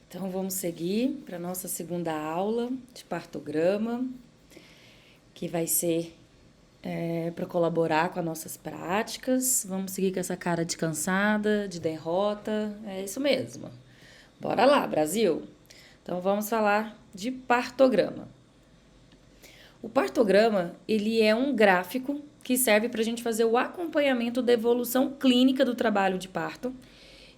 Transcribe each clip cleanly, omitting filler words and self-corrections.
Então, vamos seguir para a nossa segunda aula de partograma, que vai ser para colaborar com as nossas práticas. Vamos seguir com essa cara de cansada, de derrota. É isso mesmo. Bora lá, Brasil! Então, vamos falar de partograma. O partograma, ele é um gráfico que serve para a gente fazer o acompanhamento da evolução clínica do trabalho de parto.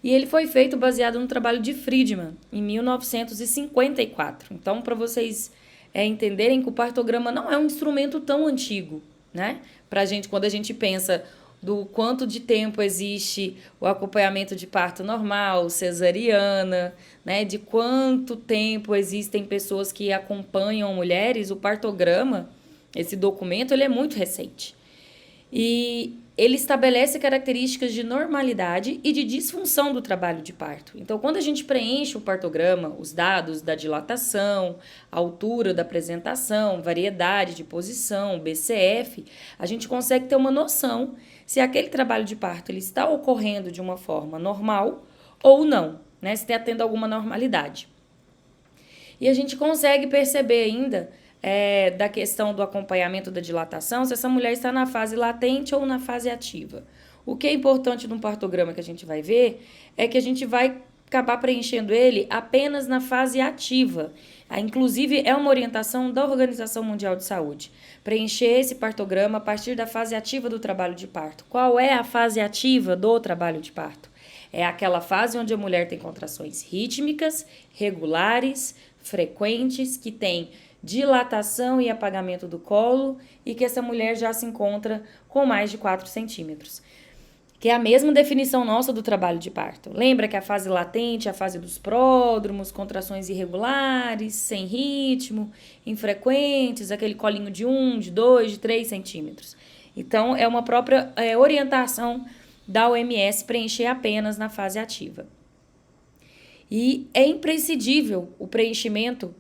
E ele foi feito baseado no trabalho de Friedman, em 1954. Então, para vocês entenderem que o partograma não é um instrumento tão antigo, né? Pra gente, quando a gente pensa do quanto de tempo existe o acompanhamento de parto normal, cesariana, né? De quanto tempo existem pessoas que acompanham mulheres, o partograma, esse documento, ele é muito recente. E ele estabelece características de normalidade e de disfunção do trabalho de parto. Então, quando a gente preenche o partograma, os dados da dilatação, a altura da apresentação, variedade de posição, BCF, a gente consegue ter uma noção se aquele trabalho de parto ele está ocorrendo de uma forma normal ou não, né? Se está tendo alguma normalidade. E a gente consegue perceber ainda da questão do acompanhamento da dilatação, se essa mulher está na fase latente ou na fase ativa. O que é importante num partograma que a gente vai ver é que a gente vai acabar preenchendo ele apenas na fase ativa. Inclusive, é uma orientação da Organização Mundial de Saúde. Preencher esse partograma a partir da fase ativa do trabalho de parto. Qual é a fase ativa do trabalho de parto? É aquela fase onde a mulher tem contrações rítmicas, regulares, frequentes, que tem dilatação e apagamento do colo e que essa mulher já se encontra com mais de 4 centímetros. Que é a mesma definição nossa do trabalho de parto. Lembra que a fase latente é a fase dos pródromos, contrações irregulares, sem ritmo, infrequentes, aquele colinho de 1, de 2, de 3 centímetros. Então, é uma própria orientação da OMS preencher apenas na fase ativa. E é imprescindível o preenchimento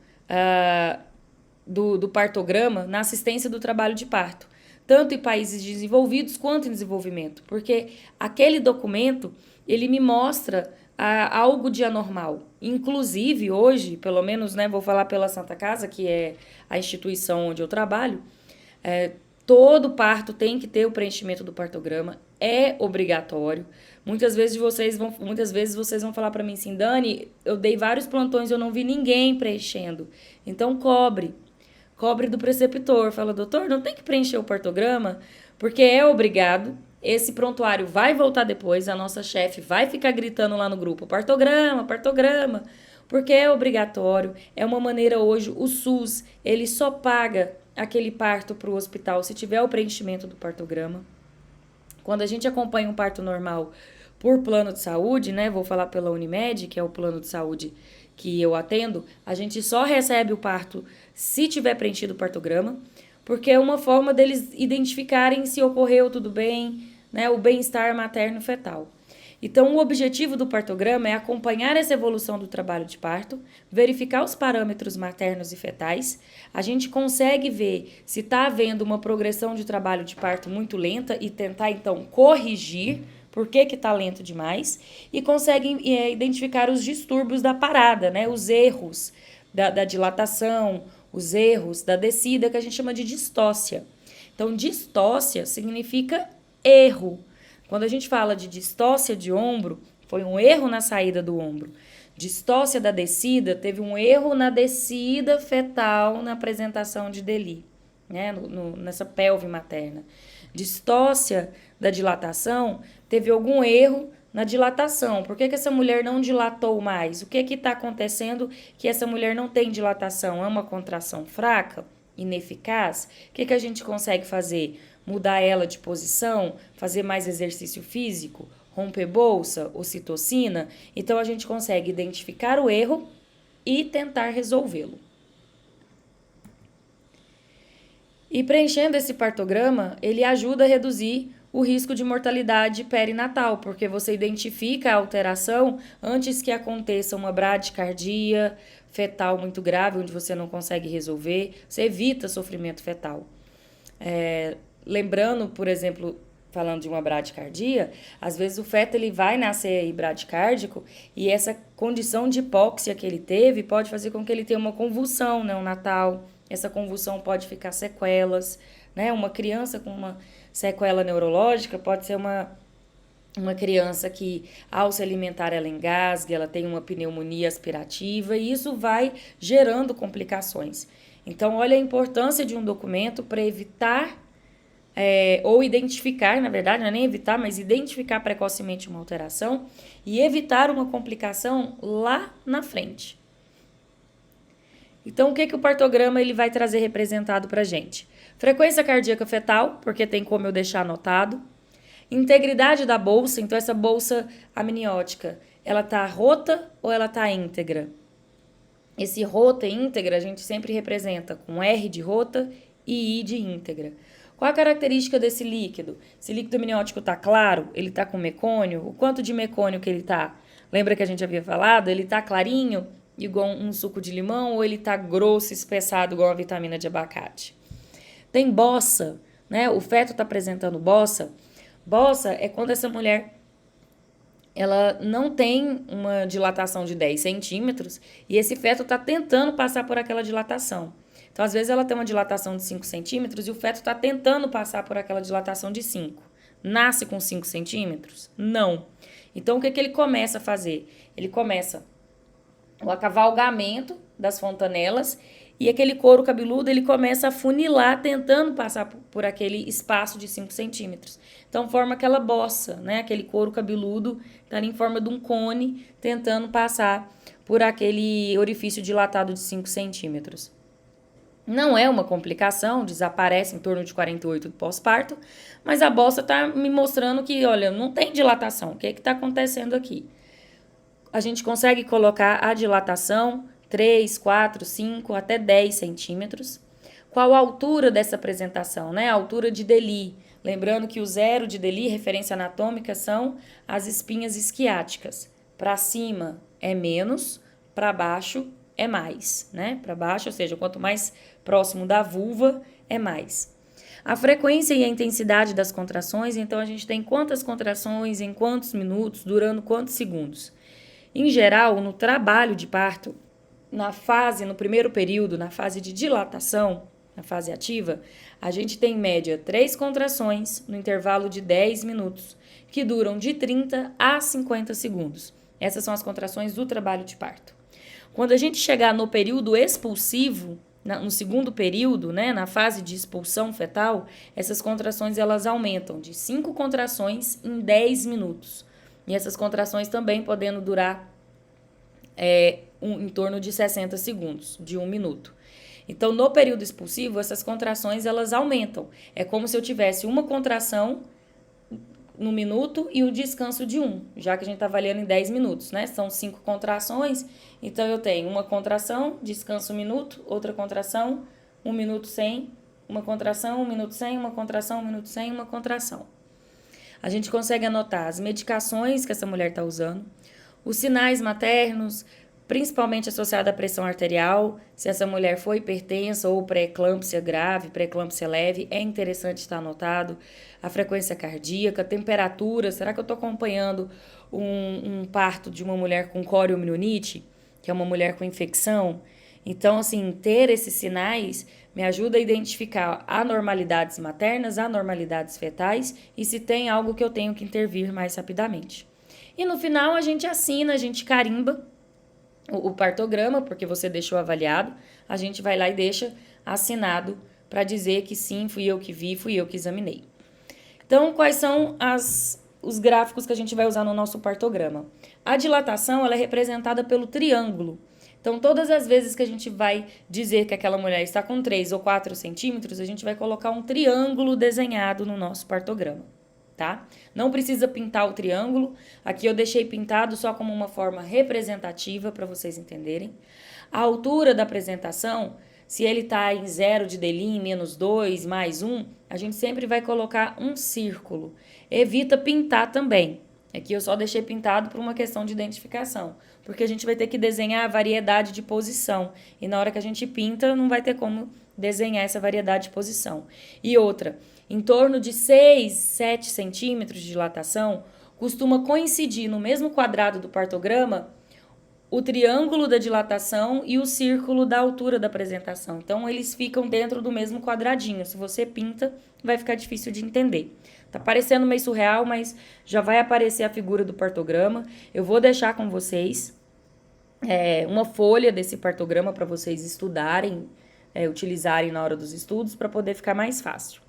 do partograma na assistência do trabalho de parto, tanto em países desenvolvidos quanto em desenvolvimento, porque aquele documento, ele me mostra algo de anormal. Inclusive, hoje, pelo menos, né, vou falar pela Santa Casa, que é a instituição onde eu trabalho, todo parto tem que ter o preenchimento do partograma, é obrigatório. Muitas vezes vocês vão falar para mim assim, Dani, eu dei vários plantões e eu não vi ninguém preenchendo. Então, cobre do preceptor. Fala, doutor, não tem que preencher o partograma? Porque é obrigado. Esse prontuário vai voltar depois, a nossa chefe vai ficar gritando lá no grupo, partograma, porque é obrigatório. É uma maneira hoje, o SUS, ele só paga aquele parto para o hospital se tiver o preenchimento do partograma. Quando a gente acompanha um parto normal por plano de saúde, né? Vou falar pela Unimed, que é o plano de saúde que eu atendo, a gente só recebe o parto se tiver preenchido o partograma, porque é uma forma deles identificarem se ocorreu tudo bem, né? O bem-estar materno-fetal. Então, o objetivo do partograma é acompanhar essa evolução do trabalho de parto, verificar os parâmetros maternos e fetais. A gente consegue ver se está havendo uma progressão de trabalho de parto muito lenta e tentar, então, corrigir por que está lento demais. E consegue identificar os distúrbios da parada, né? Os erros da dilatação, os erros da descida, que a gente chama de distócia. Então, distócia significa erro. Quando a gente fala de distócia de ombro, foi um erro na saída do ombro. Distócia da descida, teve um erro na descida fetal na apresentação de Deli, né? Nessa pelve materna. Distócia da dilatação, teve algum erro na dilatação. Por que essa mulher não dilatou mais? O que está acontecendo que essa mulher não tem dilatação? É uma contração fraca? Ineficaz? O que a gente consegue fazer? Mudar ela de posição, fazer mais exercício físico, romper bolsa, ocitocina. Então, a gente consegue identificar o erro e tentar resolvê-lo. E preenchendo esse partograma, ele ajuda a reduzir o risco de mortalidade perinatal, porque você identifica a alteração antes que aconteça uma bradicardia fetal muito grave, onde você não consegue resolver, você evita sofrimento fetal. Lembrando, por exemplo, falando de uma bradicardia, às vezes o feto ele vai nascer aí bradicárdico e essa condição de hipóxia que ele teve pode fazer com que ele tenha uma convulsão neonatal. Essa convulsão pode ficar sequelas, né? Uma criança com uma sequela neurológica pode ser uma criança que, ao se alimentar, ela engasga, ela tem uma pneumonia aspirativa e isso vai gerando complicações. Então, olha a importância de um documento para evitar ou identificar, na verdade, não é nem evitar, mas identificar precocemente uma alteração e evitar uma complicação lá na frente. Então, o que o partograma ele vai trazer representado para a gente? Frequência cardíaca fetal, porque tem como eu deixar anotado. Integridade da bolsa, então essa bolsa amniótica, ela tá rota ou ela tá íntegra? Esse rota e íntegra a gente sempre representa com R de rota e I de íntegra. Qual a característica desse líquido? Esse líquido amniótico tá claro? Ele tá com mecônio? O quanto de mecônio que ele tá? Lembra que a gente havia falado? Ele tá clarinho, igual um suco de limão, ou ele tá grosso, espessado, igual a vitamina de abacate? Tem bossa, né? O feto tá apresentando bossa. Bossa é quando essa mulher ela não tem uma dilatação de 10 centímetros e esse feto está tentando passar por aquela dilatação. Então, às vezes, ela tem uma dilatação de 5 centímetros e o feto está tentando passar por aquela dilatação de 5. Nasce com 5 centímetros? Não. Então, o que ele começa a fazer? Ele começa o acavalgamento das fontanelas e aquele couro cabeludo ele começa a funilar, tentando passar por aquele espaço de 5 centímetros. Então, forma aquela bossa, né? Aquele couro cabeludo está em forma de um cone, tentando passar por aquele orifício dilatado de 5 centímetros. Não é uma complicação, desaparece em torno de 48 do pós-parto, mas a bossa está me mostrando que, olha, não tem dilatação. O que está acontecendo aqui? A gente consegue colocar a dilatação 3, 4, 5, até 10 centímetros. Qual a altura dessa apresentação, né? A altura de Deli. Lembrando que o 0 de Deli, referência anatômica, são as espinhas isquiáticas. Para cima é menos, para baixo é mais, né? Para baixo, ou seja, quanto mais próximo da vulva, é mais. A frequência e a intensidade das contrações, então a gente tem quantas contrações, em quantos minutos, durando quantos segundos. Em geral, no trabalho de parto, no primeiro período, na fase de dilatação, na fase ativa, a gente tem em média 3 contrações no intervalo de 10 minutos, que duram de 30 a 50 segundos. Essas são as contrações do trabalho de parto. Quando a gente chegar no período expulsivo, no segundo período, né, na fase de expulsão fetal, essas contrações elas aumentam de 5 contrações em 10 minutos. E essas contrações também podendo durar em torno de 60 segundos, de 1 minuto. Então, no período expulsivo, essas contrações elas aumentam. É como se eu tivesse uma contração no minuto e o descanso de 1, já que a gente está avaliando em 10 minutos, né? São 5 contrações, então eu tenho uma contração, descanso 1 minuto, outra contração, 1 minuto sem, uma contração, 1 minuto sem, uma contração, 1 minuto sem, uma contração. A gente consegue anotar as medicações que essa mulher está usando, os sinais maternos, principalmente associado à pressão arterial, se essa mulher foi hipertensa ou pré-eclâmpsia grave, pré-eclâmpsia leve, é interessante estar anotado. A frequência cardíaca, temperatura, será que eu estou acompanhando um parto de uma mulher com coriomielite, que é uma mulher com infecção? Então, assim, ter esses sinais me ajuda a identificar anormalidades maternas, anormalidades fetais e se tem algo que eu tenho que intervir mais rapidamente. E no final a gente assina, a gente carimba o partograma, porque você deixou avaliado, a gente vai lá e deixa assinado para dizer que sim, fui eu que vi, fui eu que examinei. Então, quais são os gráficos que a gente vai usar no nosso partograma? A dilatação ela é representada pelo triângulo. Então, todas as vezes que a gente vai dizer que aquela mulher está com 3 ou 4 centímetros, a gente vai colocar um triângulo desenhado no nosso partograma, tá? Não precisa pintar o triângulo. Aqui eu deixei pintado só como uma forma representativa para vocês entenderem. A altura da apresentação, se ele está em 0 de Deli, menos 2, mais 1, a gente sempre vai colocar um círculo. Evita pintar também. Aqui eu só deixei pintado por uma questão de identificação, porque a gente vai ter que desenhar a variedade de posição. E na hora que a gente pinta, não vai ter como desenhar essa variedade de posição. E outra, em torno de 6, 7 centímetros de dilatação, costuma coincidir no mesmo quadrado do partograma o triângulo da dilatação e o círculo da altura da apresentação. Então, eles ficam dentro do mesmo quadradinho. Se você pinta, vai ficar difícil de entender. Tá parecendo meio surreal, mas já vai aparecer a figura do partograma. Eu vou deixar com vocês uma folha desse partograma para vocês estudarem, utilizarem na hora dos estudos, para poder ficar mais fácil.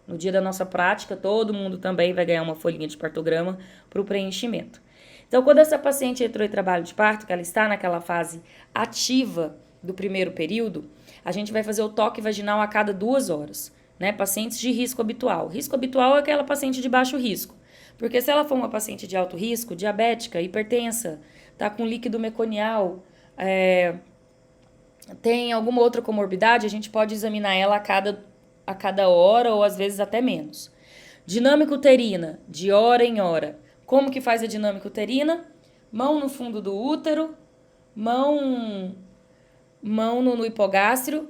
No dia da nossa prática, todo mundo também vai ganhar uma folhinha de partograma para o preenchimento. Então, quando essa paciente entrou em trabalho de parto, que ela está naquela fase ativa do primeiro período, a gente vai fazer o toque vaginal a cada 2 horas, né? Pacientes de risco habitual. Risco habitual é aquela paciente de baixo risco, porque se ela for uma paciente de alto risco, diabética, hipertensa, tá com líquido meconial, tem alguma outra comorbidade, a gente pode examinar ela a cada hora ou às vezes até menos. Dinâmica uterina, de hora em hora. Como que faz a dinâmica uterina? Mão no fundo do útero, mão no hipogástrio,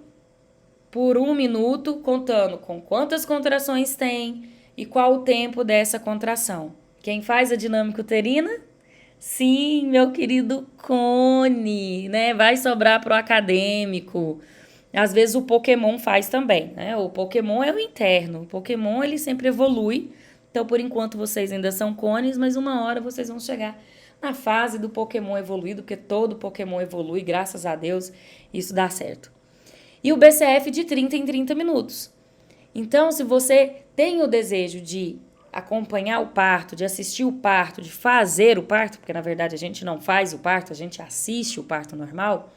por 1 minuto, contando com quantas contrações tem e qual o tempo dessa contração. Quem faz a dinâmica uterina? Sim, meu querido Cone, né? Vai sobrar pro acadêmico. Às vezes o Pokémon faz também, né? O Pokémon é o interno. O Pokémon, ele sempre evolui. Então, por enquanto, vocês ainda são cones, mas uma hora vocês vão chegar na fase do Pokémon evoluído, porque todo Pokémon evolui, graças a Deus, isso dá certo. E o BCF de 30 em 30 minutos. Então, se você tem o desejo de acompanhar o parto, de assistir o parto, de fazer o parto, porque na verdade a gente não faz o parto, a gente assiste o parto normal,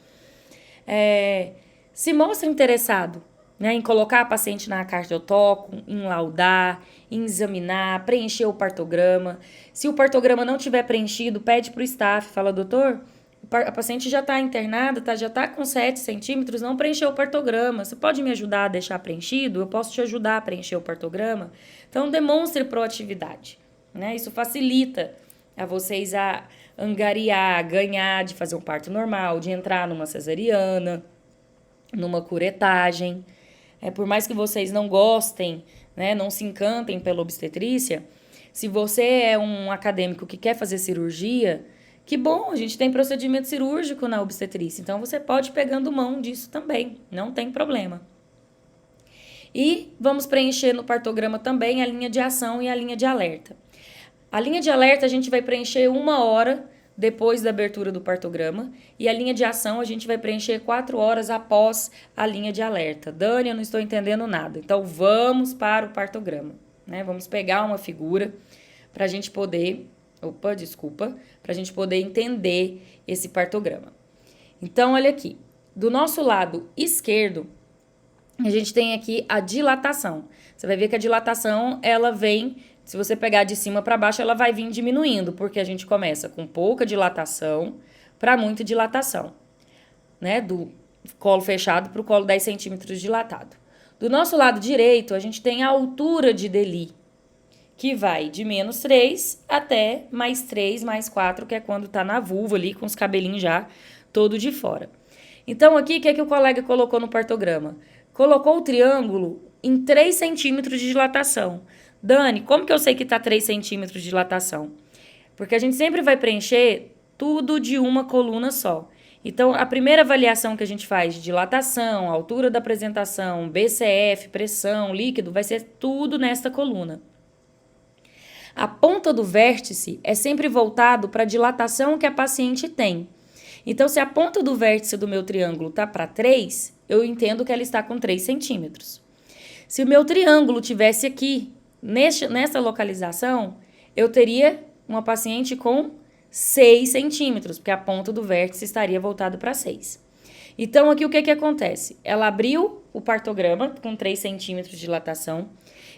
se mostra interessado, né, em colocar a paciente na cardiotoco, em laudar, em examinar, preencher o partograma. Se o partograma não tiver preenchido, pede para o staff, fala, doutor, a paciente já está internada, já está com 7 centímetros, não preencheu o partograma. Você pode me ajudar a deixar preenchido? Eu posso te ajudar a preencher o partograma? Então, demonstre proatividade, né? Isso facilita a vocês a angariar, ganhar de fazer um parto normal, de entrar numa cesariana, numa curetagem. Por mais que vocês não gostem, né, não se encantem pela obstetrícia, se você é um acadêmico que quer fazer cirurgia, que bom, a gente tem procedimento cirúrgico na obstetrícia, então você pode ir pegando mão disso também, não tem problema. E vamos preencher no partograma também a linha de ação e a linha de alerta. A linha de alerta a gente vai preencher 1 hora depois da abertura do partograma, e a linha de ação a gente vai preencher 4 horas após a linha de alerta. Dani, eu não estou entendendo nada. Então, vamos para o partograma, né? Vamos pegar uma figura para a gente poder... para a gente poder entender esse partograma. Então, olha aqui. Do nosso lado esquerdo, a gente tem aqui a dilatação. Você vai ver que a dilatação, ela vem... Se você pegar de cima para baixo, ela vai vir diminuindo, porque a gente começa com pouca dilatação para muita dilatação, né? Do colo fechado para o colo 10 centímetros dilatado. Do nosso lado direito, a gente tem a altura de Deli, que vai de -3 até +3, +4, que é quando tá na vulva ali, com os cabelinhos já todo de fora. Então, aqui, o que é que o colega colocou no partograma? Colocou o triângulo em 3 centímetros de dilatação. Dani, como que eu sei que tá 3 centímetros de dilatação? Porque a gente sempre vai preencher tudo de uma coluna só. Então, a primeira avaliação que a gente faz de dilatação, altura da apresentação, BCF, pressão, líquido, vai ser tudo nesta coluna. A ponta do vértice é sempre voltado para a dilatação que a paciente tem. Então, se a ponta do vértice do meu triângulo tá para 3, eu entendo que ela está com 3 centímetros. Se o meu triângulo tivesse aqui, nessa localização, eu teria uma paciente com 6 centímetros, porque a ponta do vértice estaria voltada para 6. Então, aqui o que acontece? Ela abriu o partograma com 3 centímetros de dilatação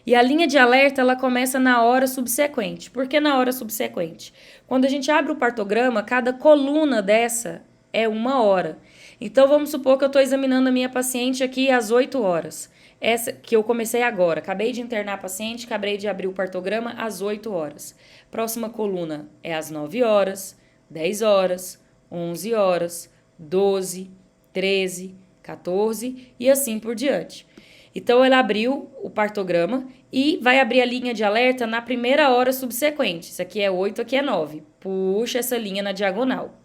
e a linha de alerta ela começa na hora subsequente. Por que na hora subsequente? Quando a gente abre o partograma, cada coluna dessa é 1 hora. Então, vamos supor que eu estou examinando a minha paciente aqui às 8 horas. Essa que eu comecei agora. Acabei de internar a paciente, acabei de abrir o partograma às 8 horas. Próxima coluna é às 9 horas, 10 horas, 11 horas, 12, 13, 14 e assim por diante. Então, ela abriu o partograma e vai abrir a linha de alerta na primeira hora subsequente. Isso aqui é 8, aqui é 9. Puxa essa linha na diagonal.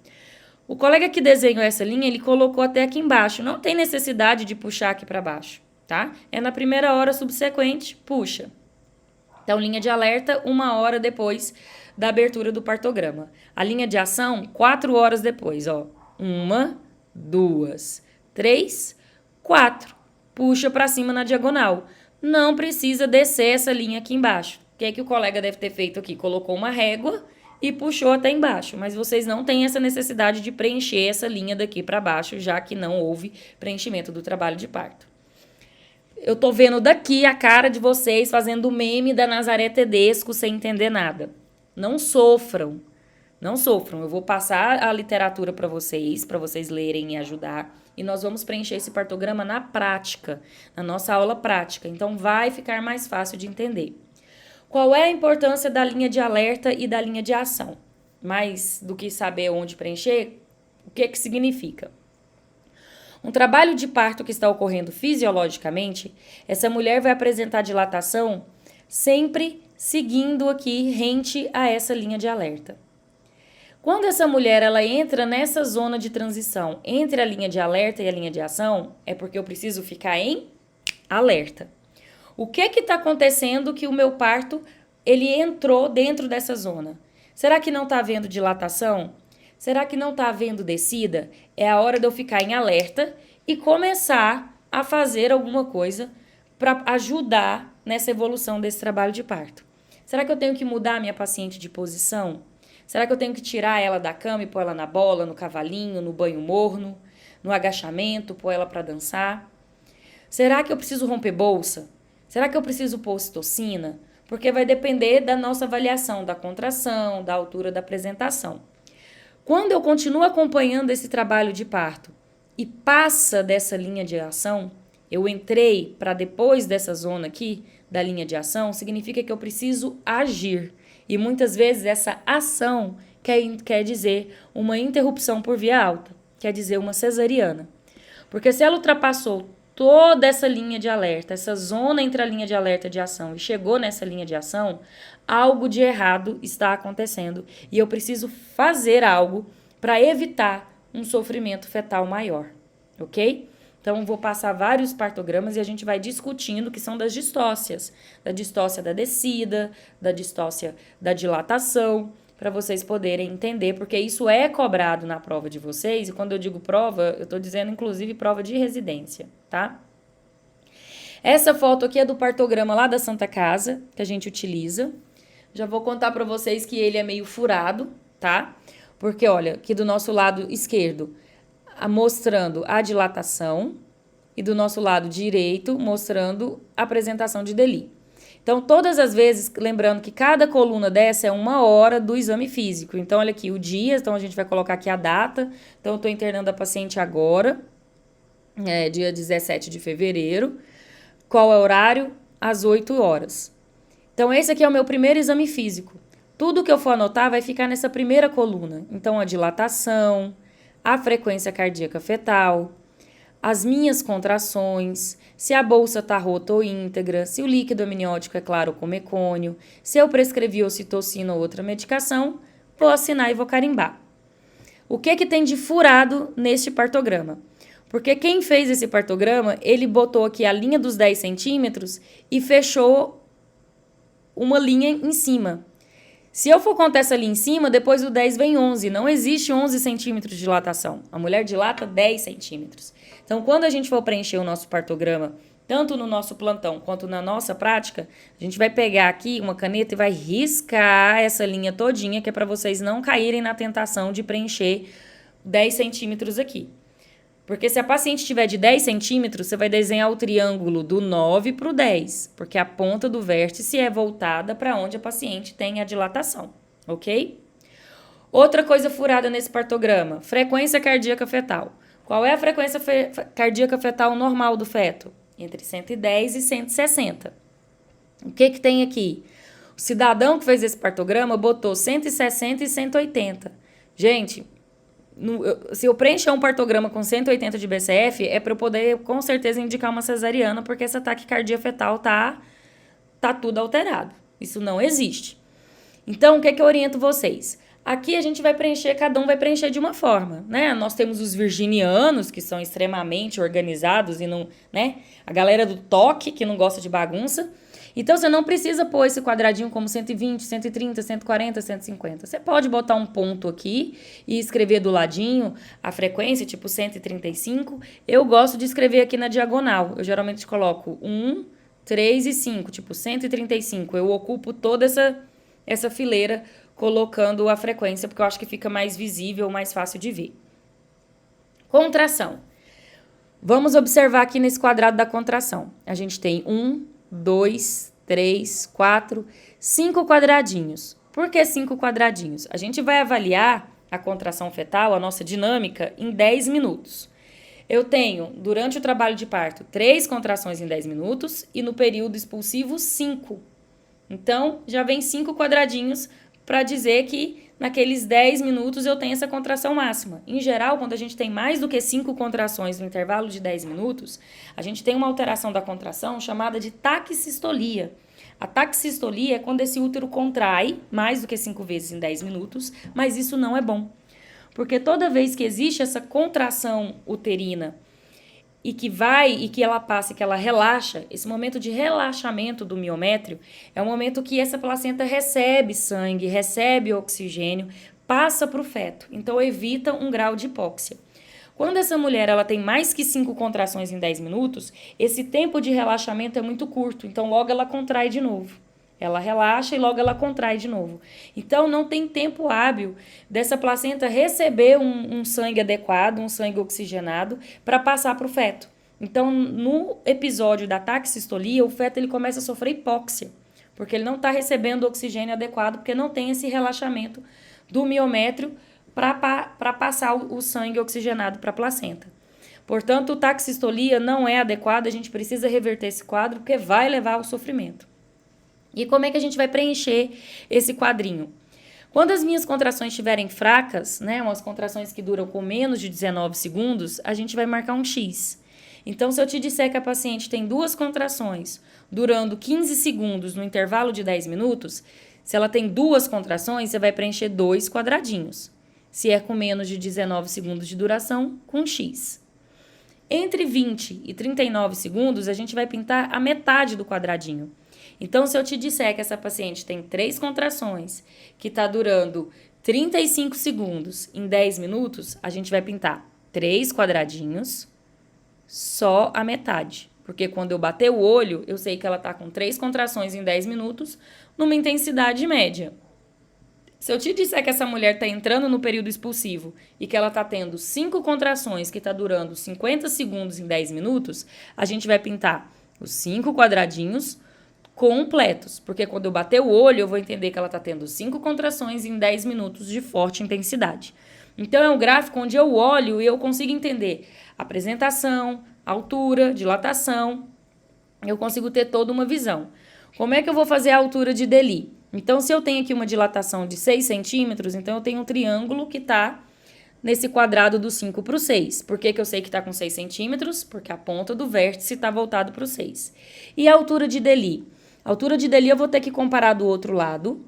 O colega que desenhou essa linha, ele colocou até aqui embaixo. Não tem necessidade de puxar aqui para baixo, tá? É na primeira hora subsequente, puxa. Então, linha de alerta, 1 hora depois da abertura do partograma. A linha de ação, 4 horas depois, ó. 1, 2, 3, 4. Puxa para cima na diagonal. Não precisa descer essa linha aqui embaixo. O que é que o colega deve ter feito aqui? Colocou uma régua e puxou até embaixo. Mas vocês não têm essa necessidade de preencher essa linha daqui para baixo, já que não houve preenchimento do trabalho de parto. Eu tô vendo daqui a cara de vocês fazendo o meme da Nazaré Tedesco sem entender nada. Não sofram. Não sofram. Eu vou passar a literatura para vocês lerem e ajudar. E nós vamos preencher esse partograma na prática, na nossa aula prática. Então, vai ficar mais fácil de entender. Qual é a importância da linha de alerta e da linha de ação? Mais do que saber onde preencher, o que significa? Um trabalho de parto que está ocorrendo fisiologicamente, essa mulher vai apresentar dilatação sempre seguindo aqui rente a essa linha de alerta. Quando essa mulher ela entra nessa zona de transição entre a linha de alerta e a linha de ação, é porque eu preciso ficar em alerta. O que está acontecendo que o meu parto ele entrou dentro dessa zona? Será que não está havendo dilatação? Será que não está havendo descida? É a hora de eu ficar em alerta e começar a fazer alguma coisa para ajudar nessa evolução desse trabalho de parto. Será que eu tenho que mudar a minha paciente de posição? Será que eu tenho que tirar ela da cama e pôr ela na bola, no cavalinho, no banho morno, no agachamento, pôr ela para dançar? Será que eu preciso romper bolsa? Será que eu preciso pôr ocitocina? Porque vai depender da nossa avaliação da contração, da altura da apresentação. Quando eu continuo acompanhando esse trabalho de parto e passa dessa linha de ação, eu entrei para depois dessa zona aqui da linha de ação, significa que eu preciso agir. E muitas vezes essa ação quer dizer uma interrupção por via alta, quer dizer uma cesariana. Porque se ela ultrapassou toda essa linha de alerta, essa zona entre a linha de alerta e de ação e chegou nessa linha de ação, algo de errado está acontecendo e eu preciso fazer algo para evitar um sofrimento fetal maior, ok? Então, vou passar vários partogramas e a gente vai discutindo que são das distócias. Da distócia da descida, da distócia da dilatação, para vocês poderem entender, porque isso é cobrado na prova de vocês. E quando eu digo prova, eu estou dizendo inclusive prova de residência, tá? Essa foto aqui é do partograma lá da Santa Casa, que a gente utiliza. Já vou contar para vocês que ele é meio furado, tá? Porque, olha, aqui do nosso lado esquerdo, mostrando a dilatação, e do nosso lado direito, mostrando a apresentação de DELI. Então, todas as vezes, lembrando que cada coluna dessa é 1 hora do exame físico. Então, olha aqui o dia, então a gente vai colocar aqui a data. Então, eu estou internando a paciente agora, dia 17 de fevereiro. Qual é o horário? Às 8 horas. Então, esse aqui é o meu primeiro exame físico. Tudo que eu for anotar vai ficar nessa primeira coluna. Então, a dilatação, a frequência cardíaca fetal, as minhas contrações, se a bolsa está rota ou íntegra, se o líquido amniótico é claro com mecônio, se eu prescrevi ocitocina ou outra medicação, vou assinar e vou carimbar. O que tem de furado neste partograma? Porque quem fez esse partograma, ele botou aqui a linha dos 10 centímetros e fechou uma linha em cima. Se eu for contar essa linha em cima, depois do 10 vem 11. Não existe 11 centímetros de dilatação. A mulher dilata 10 centímetros. Então, quando a gente for preencher o nosso partograma, tanto no nosso plantão quanto na nossa prática, a gente vai pegar aqui uma caneta e vai riscar essa linha todinha, que é para vocês não caírem na tentação de preencher 10 centímetros aqui. Porque se a paciente tiver de 10 centímetros, você vai desenhar o triângulo do 9 para o 10, porque a ponta do vértice é voltada para onde a paciente tem a dilatação, ok? Outra coisa furada nesse partograma, frequência cardíaca fetal. Qual é a frequência cardíaca fetal normal do feto? Entre 110 e 160. O que tem aqui? O cidadão que fez esse partograma botou 160 e 180. Gente, Se eu preencher um partograma com 180 de BCF, é para eu poder, com certeza, indicar uma cesariana, porque essa taquicardia fetal tá tudo alterado. Isso não existe. Então, o que eu oriento vocês? Aqui a gente vai preencher, cada um vai preencher de uma forma, né? Nós temos os virginianos, que são extremamente organizados e não, né? A galera do toque, que não gosta de bagunça. Então, você não precisa pôr esse quadradinho como 120, 130, 140, 150. Você pode botar um ponto aqui e escrever do ladinho a frequência, tipo 135. Eu gosto de escrever aqui na diagonal. Eu geralmente coloco 1, 3 e 5, tipo 135. Eu ocupo toda essa fileira colocando a frequência, porque eu acho que fica mais visível, mais fácil de ver. Contração. Vamos observar aqui nesse quadrado da contração. A gente tem 1, 2, 3, 4, 5 quadradinhos. Por que 5 quadradinhos? A gente vai avaliar a contração fetal, a nossa dinâmica, em 10 minutos. Eu tenho, durante o trabalho de parto, 3 contrações em 10 minutos e no período expulsivo, 5. Então, já vem 5 quadradinhos para dizer que naqueles 10 minutos eu tenho essa contração máxima. Em geral, quando a gente tem mais do que 5 contrações no intervalo de 10 minutos, a gente tem uma alteração da contração chamada de taquissistolia. A taquissistolia é quando esse útero contrai mais do que 5 vezes em 10 minutos, mas isso não é bom. Porque toda vez que existe essa contração uterina e que ela passa, que ela relaxa, esse momento de relaxamento do miométrio é um momento que essa placenta recebe sangue, recebe oxigênio, passa para o feto. Então, evita um grau de hipóxia. Quando essa mulher ela tem mais que 5 contrações em 10 minutos, esse tempo de relaxamento é muito curto. Então, logo ela contrai de novo. Ela relaxa e logo ela contrai de novo. Então, não tem tempo hábil dessa placenta receber um sangue adequado, um sangue oxigenado, para passar para o feto. Então, no episódio da taquissistolia, o feto ele começa a sofrer hipóxia, porque ele não está recebendo o oxigênio adequado, porque não tem esse relaxamento do miométrio para passar o sangue oxigenado para a placenta. Portanto, taquissistolia não é adequada, a gente precisa reverter esse quadro, porque vai levar ao sofrimento. E como é que a gente vai preencher esse quadrinho? Quando as minhas contrações estiverem fracas, né, umas contrações que duram com menos de 19 segundos, a gente vai marcar um X. Então, se eu te disser que a paciente tem 2 contrações durando 15 segundos no intervalo de 10 minutos, se ela tem 2 contrações, você vai preencher 2 quadradinhos. Se é com menos de 19 segundos de duração, com X. Entre 20 e 39 segundos, a gente vai pintar a metade do quadradinho. Então, se eu te disser que essa paciente tem 3 contrações, que está durando 35 segundos em 10 minutos, a gente vai pintar 3 quadradinhos, só a metade. Porque quando eu bater o olho, eu sei que ela está com 3 contrações em 10 minutos, numa intensidade média. Se eu te disser que essa mulher está entrando no período expulsivo e que ela está tendo 5 contrações que está durando 50 segundos em 10 minutos, a gente vai pintar os 5 quadradinhos completos, porque quando eu bater o olho, eu vou entender que ela está tendo 5 contrações em 10 minutos de forte intensidade. Então, é um gráfico onde eu olho e eu consigo entender apresentação, altura, dilatação, eu consigo ter toda uma visão. Como é que eu vou fazer a altura de Deli? Então, se eu tenho aqui uma dilatação de 6 centímetros, então eu tenho um triângulo que está nesse quadrado do 5 para o 6. Por que eu sei que está com 6 centímetros? Porque a ponta do vértice está voltado para o 6. E a altura de Deli? A altura de Deli eu vou ter que comparar do outro lado,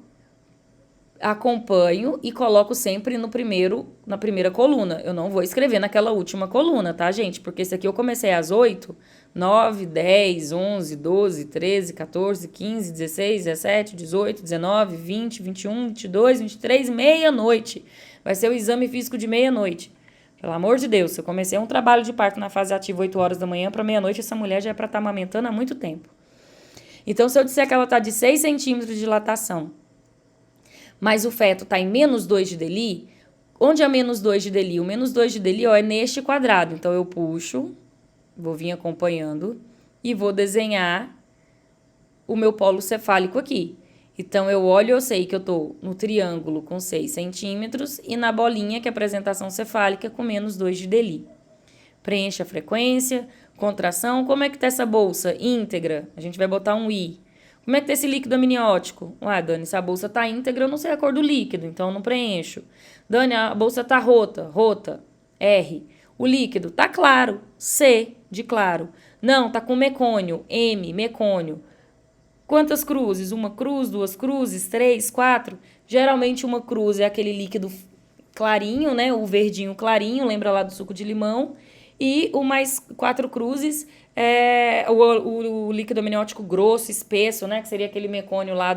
acompanho e coloco sempre na primeira coluna. Eu não vou escrever naquela última coluna, tá, gente? Porque esse aqui eu comecei às 8, 9, 10, 11, 12, 13, 14, 15, 16, 17, 18, 19, 20, 21, 22, 23, meia-noite. Vai ser o exame físico de meia-noite. Pelo amor de Deus, se eu comecei um trabalho de parto na fase ativa 8 horas da manhã para meia-noite, essa mulher já é para estar amamentando há muito tempo. Então, se eu disser que ela está de 6 centímetros de dilatação, mas o feto está em menos 2 de Deli, onde é menos 2 de Deli? O menos 2 de Deli é neste quadrado. Então, eu puxo, vou vir acompanhando e vou desenhar o meu polo cefálico aqui. Então, eu olho e eu sei que eu estou no triângulo com 6 centímetros e na bolinha, que é a apresentação cefálica, com menos 2 de Deli. Preenche a frequência, contração. Como é que está essa bolsa íntegra? A gente vai botar um I. Como é que está esse líquido amniótico? Ué, Dani, se a bolsa está íntegra, eu não sei a cor do líquido, então eu não preencho. Dani, a bolsa tá rota, R. O líquido tá claro, C de claro. Não, tá com mecônio, M, mecônio. Quantas cruzes? Uma cruz, duas cruzes, três, quatro. Geralmente uma cruz é aquele líquido clarinho, né? O verdinho clarinho, lembra lá do suco de limão. E o mais quatro cruzes é o líquido amniótico grosso, espesso, né? Que seria aquele mecônio lá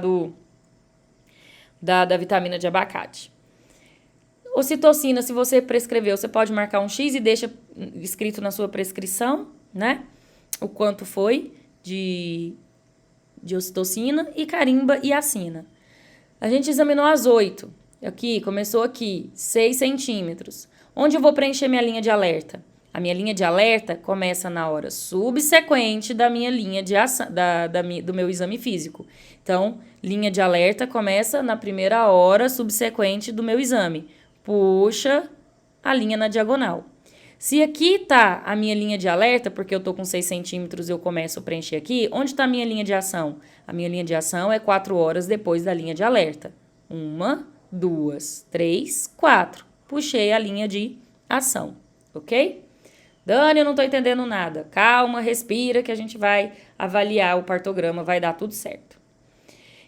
da vitamina de abacate. Ocitocina, se você prescreveu, você pode marcar um X e deixa escrito na sua prescrição, né? O quanto foi de ocitocina e carimba e acina. A gente examinou as 8. Aqui, começou aqui, 6 centímetros. Onde eu vou preencher minha linha de alerta? A minha linha de alerta começa na hora subsequente da minha linha de ação, do meu exame físico. Então, linha de alerta começa na primeira hora subsequente do meu exame. Puxa a linha na diagonal. Se aqui tá a minha linha de alerta, porque eu tô com 6 centímetros e eu começo a preencher aqui, onde tá a minha linha de ação? A minha linha de ação é 4 horas depois da linha de alerta. 1, 2, 3, 4. Puxei a linha de ação, ok? Dani, eu não tô entendendo nada. Calma, respira que a gente vai avaliar o partograma, vai dar tudo certo.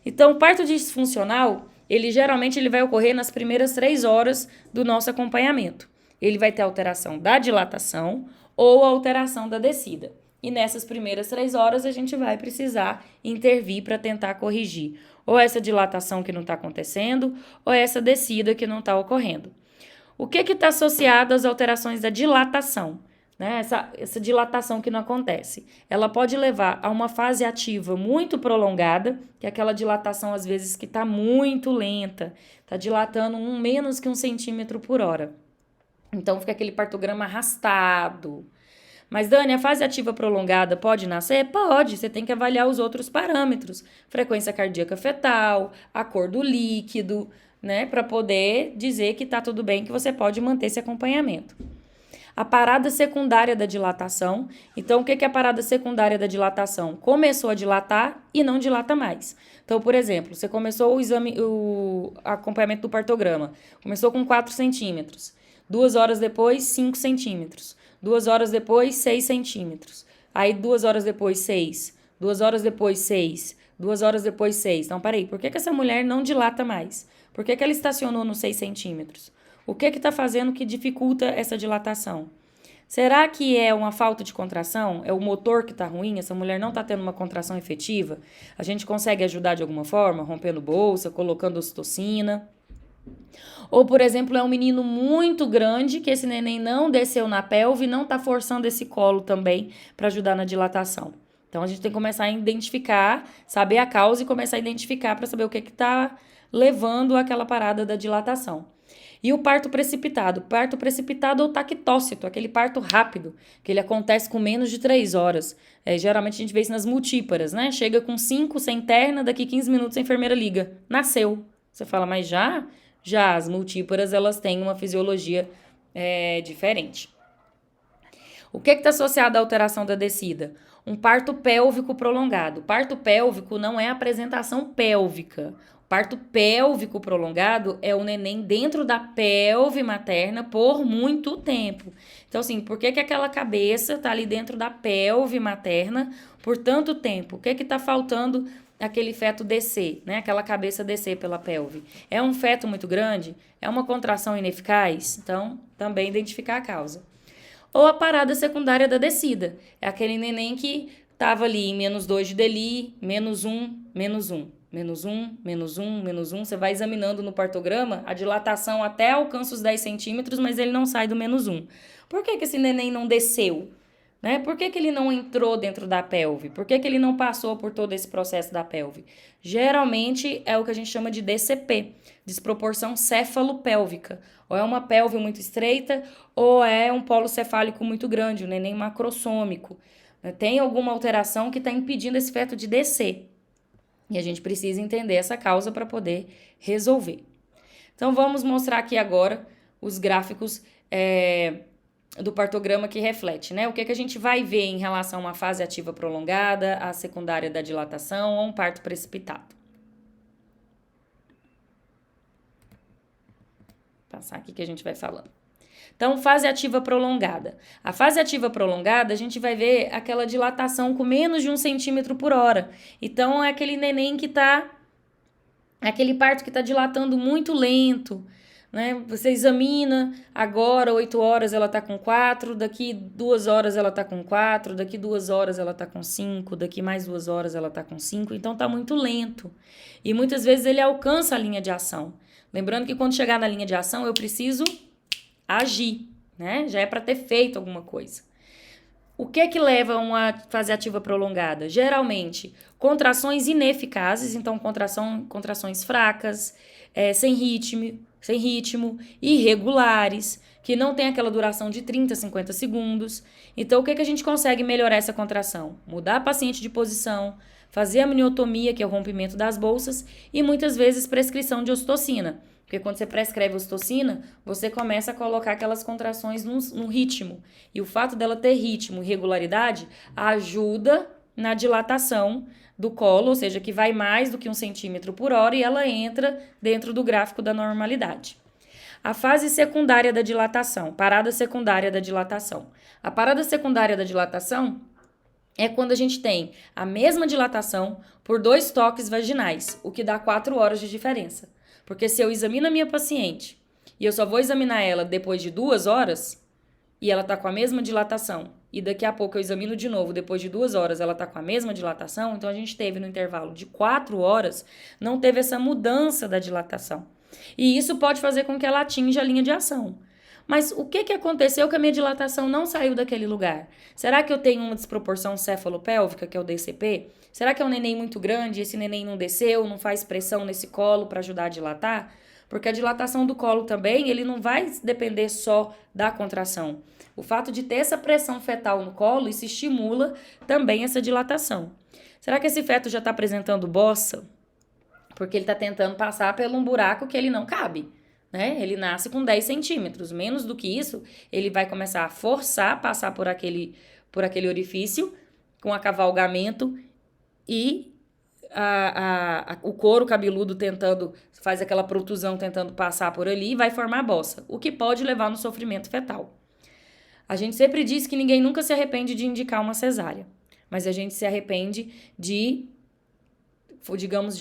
Então, o parto disfuncional, ele geralmente vai ocorrer nas primeiras 3 horas do nosso acompanhamento. Ele vai ter alteração da dilatação ou alteração da descida. E nessas primeiras 3 horas a gente vai precisar intervir para tentar corrigir ou essa dilatação que não está acontecendo ou essa descida que não está ocorrendo. O que está associado às alterações da dilatação? Né? Essa dilatação que não acontece. Ela pode levar a uma fase ativa muito prolongada, que é aquela dilatação às vezes que está muito lenta, está dilatando menos que 1 centímetro por hora. Então, fica aquele partograma arrastado. Mas, Dani, a fase ativa prolongada pode nascer? Pode, você tem que avaliar os outros parâmetros. Frequência cardíaca fetal, a cor do líquido, né? Para poder dizer que tá tudo bem, que você pode manter esse acompanhamento. A parada secundária da dilatação. Então, o que é a parada secundária da dilatação? Começou a dilatar e não dilata mais. Então, por exemplo, você começou o acompanhamento do partograma. Começou com 4 centímetros. 2 horas depois, 5 centímetros. 2 horas depois, 6 centímetros. Aí, 2 horas depois, 6. 2 horas depois, 6. 2 horas depois, 6. Então, peraí, por que essa mulher não dilata mais? Por que ela estacionou nos 6 centímetros? O que está fazendo que dificulta essa dilatação? Será que é uma falta de contração? É o motor que está ruim? Essa mulher não está tendo uma contração efetiva? A gente consegue ajudar de alguma forma? Rompendo bolsa, colocando ocitocina? Ou, por exemplo, é um menino muito grande que esse neném não desceu na pelve e não está forçando esse colo também para ajudar na dilatação. Então, a gente tem que começar a identificar, saber a causa e começar a identificar para saber o que está levando àquela parada da dilatação. E o parto precipitado? Parto precipitado ou tactócito, aquele parto rápido, que ele acontece com menos de 3 horas. Geralmente a gente vê isso nas multíparas, né? Chega com 5 sem interna, daqui 15 minutos a enfermeira liga. Nasceu. Você fala, mas já? Já, as multíparas, elas têm uma fisiologia diferente. O que está associado à alteração da descida? Um parto pélvico prolongado. Parto pélvico não é apresentação pélvica. Parto pélvico prolongado é o neném dentro da pelve materna por muito tempo. Então, assim, por que aquela cabeça está ali dentro da pelve materna por tanto tempo? O que está faltando aquele feto descer, né? Aquela cabeça descer pela pelve? É um feto muito grande? É uma contração ineficaz? Então, também identificar a causa. Ou a parada secundária da descida. É aquele neném que estava ali em -2 de DELI, -1, -1. -1, -1, -1, você vai examinando no partograma, a dilatação até alcança os 10 centímetros, mas ele não sai do -1. Por que esse neném não desceu? Né? Por que ele não entrou dentro da pelve? Por que ele não passou por todo esse processo da pelve? Geralmente é o que a gente chama de DCP, desproporção cefalopélvica. Ou é uma pelve muito estreita, ou é um polo cefálico muito grande, um neném macrossômico. Tem alguma alteração que está impedindo esse feto de descer. E a gente precisa entender essa causa para poder resolver. Então, vamos mostrar aqui agora os gráficos do partograma que reflete, né? O que a gente vai ver em relação a uma fase ativa prolongada, a secundária da dilatação ou um parto precipitado. passar aqui que a gente vai falando. Então, fase ativa prolongada. A fase ativa prolongada, a gente vai ver aquela dilatação com menos de 1 centímetro por hora. Então, é aquele neném que tá... aquele parto que tá dilatando muito lento, né? Você examina, agora 8 horas ela tá com 4, daqui 2 horas ela tá com 4, daqui 2 horas ela tá com 5, daqui mais 2 horas ela tá com 5, então tá muito lento. E muitas vezes ele alcança a linha de ação. Lembrando que quando chegar na linha de ação eu preciso agir, né? Já é para ter feito alguma coisa. O que é que leva a uma fase ativa prolongada? Geralmente, contrações ineficazes, então contrações fracas, sem ritmo, irregulares, que não tem aquela duração de 30, 50 segundos. Então, o que é que a gente consegue melhorar essa contração? Mudar a paciente de posição, fazer a amniotomia, que é o rompimento das bolsas, e muitas vezes prescrição de ocitocina. Porque quando você prescreve ocitocina, você começa a colocar aquelas contrações num ritmo. E o fato dela ter ritmo e regularidade ajuda na dilatação do colo, ou seja, que vai mais do que 1 centímetro por hora e ela entra dentro do gráfico da normalidade. A fase secundária da dilatação, parada secundária da dilatação. A parada secundária da dilatação é quando a gente tem a mesma dilatação por 2 toques vaginais, o que dá 4 horas de diferença. Porque se eu examino a minha paciente e eu só vou examinar ela depois de 2 horas e ela tá com a mesma dilatação e daqui a pouco eu examino de novo, depois de 2 horas ela tá com a mesma dilatação, então a gente teve no intervalo de 4 horas, não teve essa mudança da dilatação. E isso pode fazer com que ela atinja a linha de ação. Mas o que aconteceu que a minha dilatação não saiu daquele lugar? Será que eu tenho uma desproporção cefalopélvica, que é o DCP? Será que é um neném muito grande e esse neném não desceu, não faz pressão nesse colo para ajudar a dilatar? Porque a dilatação do colo também, ele não vai depender só da contração. O fato de ter essa pressão fetal no colo, isso estimula também essa dilatação. Será que esse feto já está apresentando bossa? Porque ele está tentando passar por um buraco que ele não cabe. Né? Ele nasce com 10 centímetros. Menos do que isso, ele vai começar a forçar, passar por aquele orifício, com acavalgamento e o couro cabeludo faz aquela protusão tentando passar por ali e vai formar bossa, o que pode levar no sofrimento fetal. A gente sempre diz que ninguém nunca se arrepende de indicar uma cesárea, mas a gente se arrepende de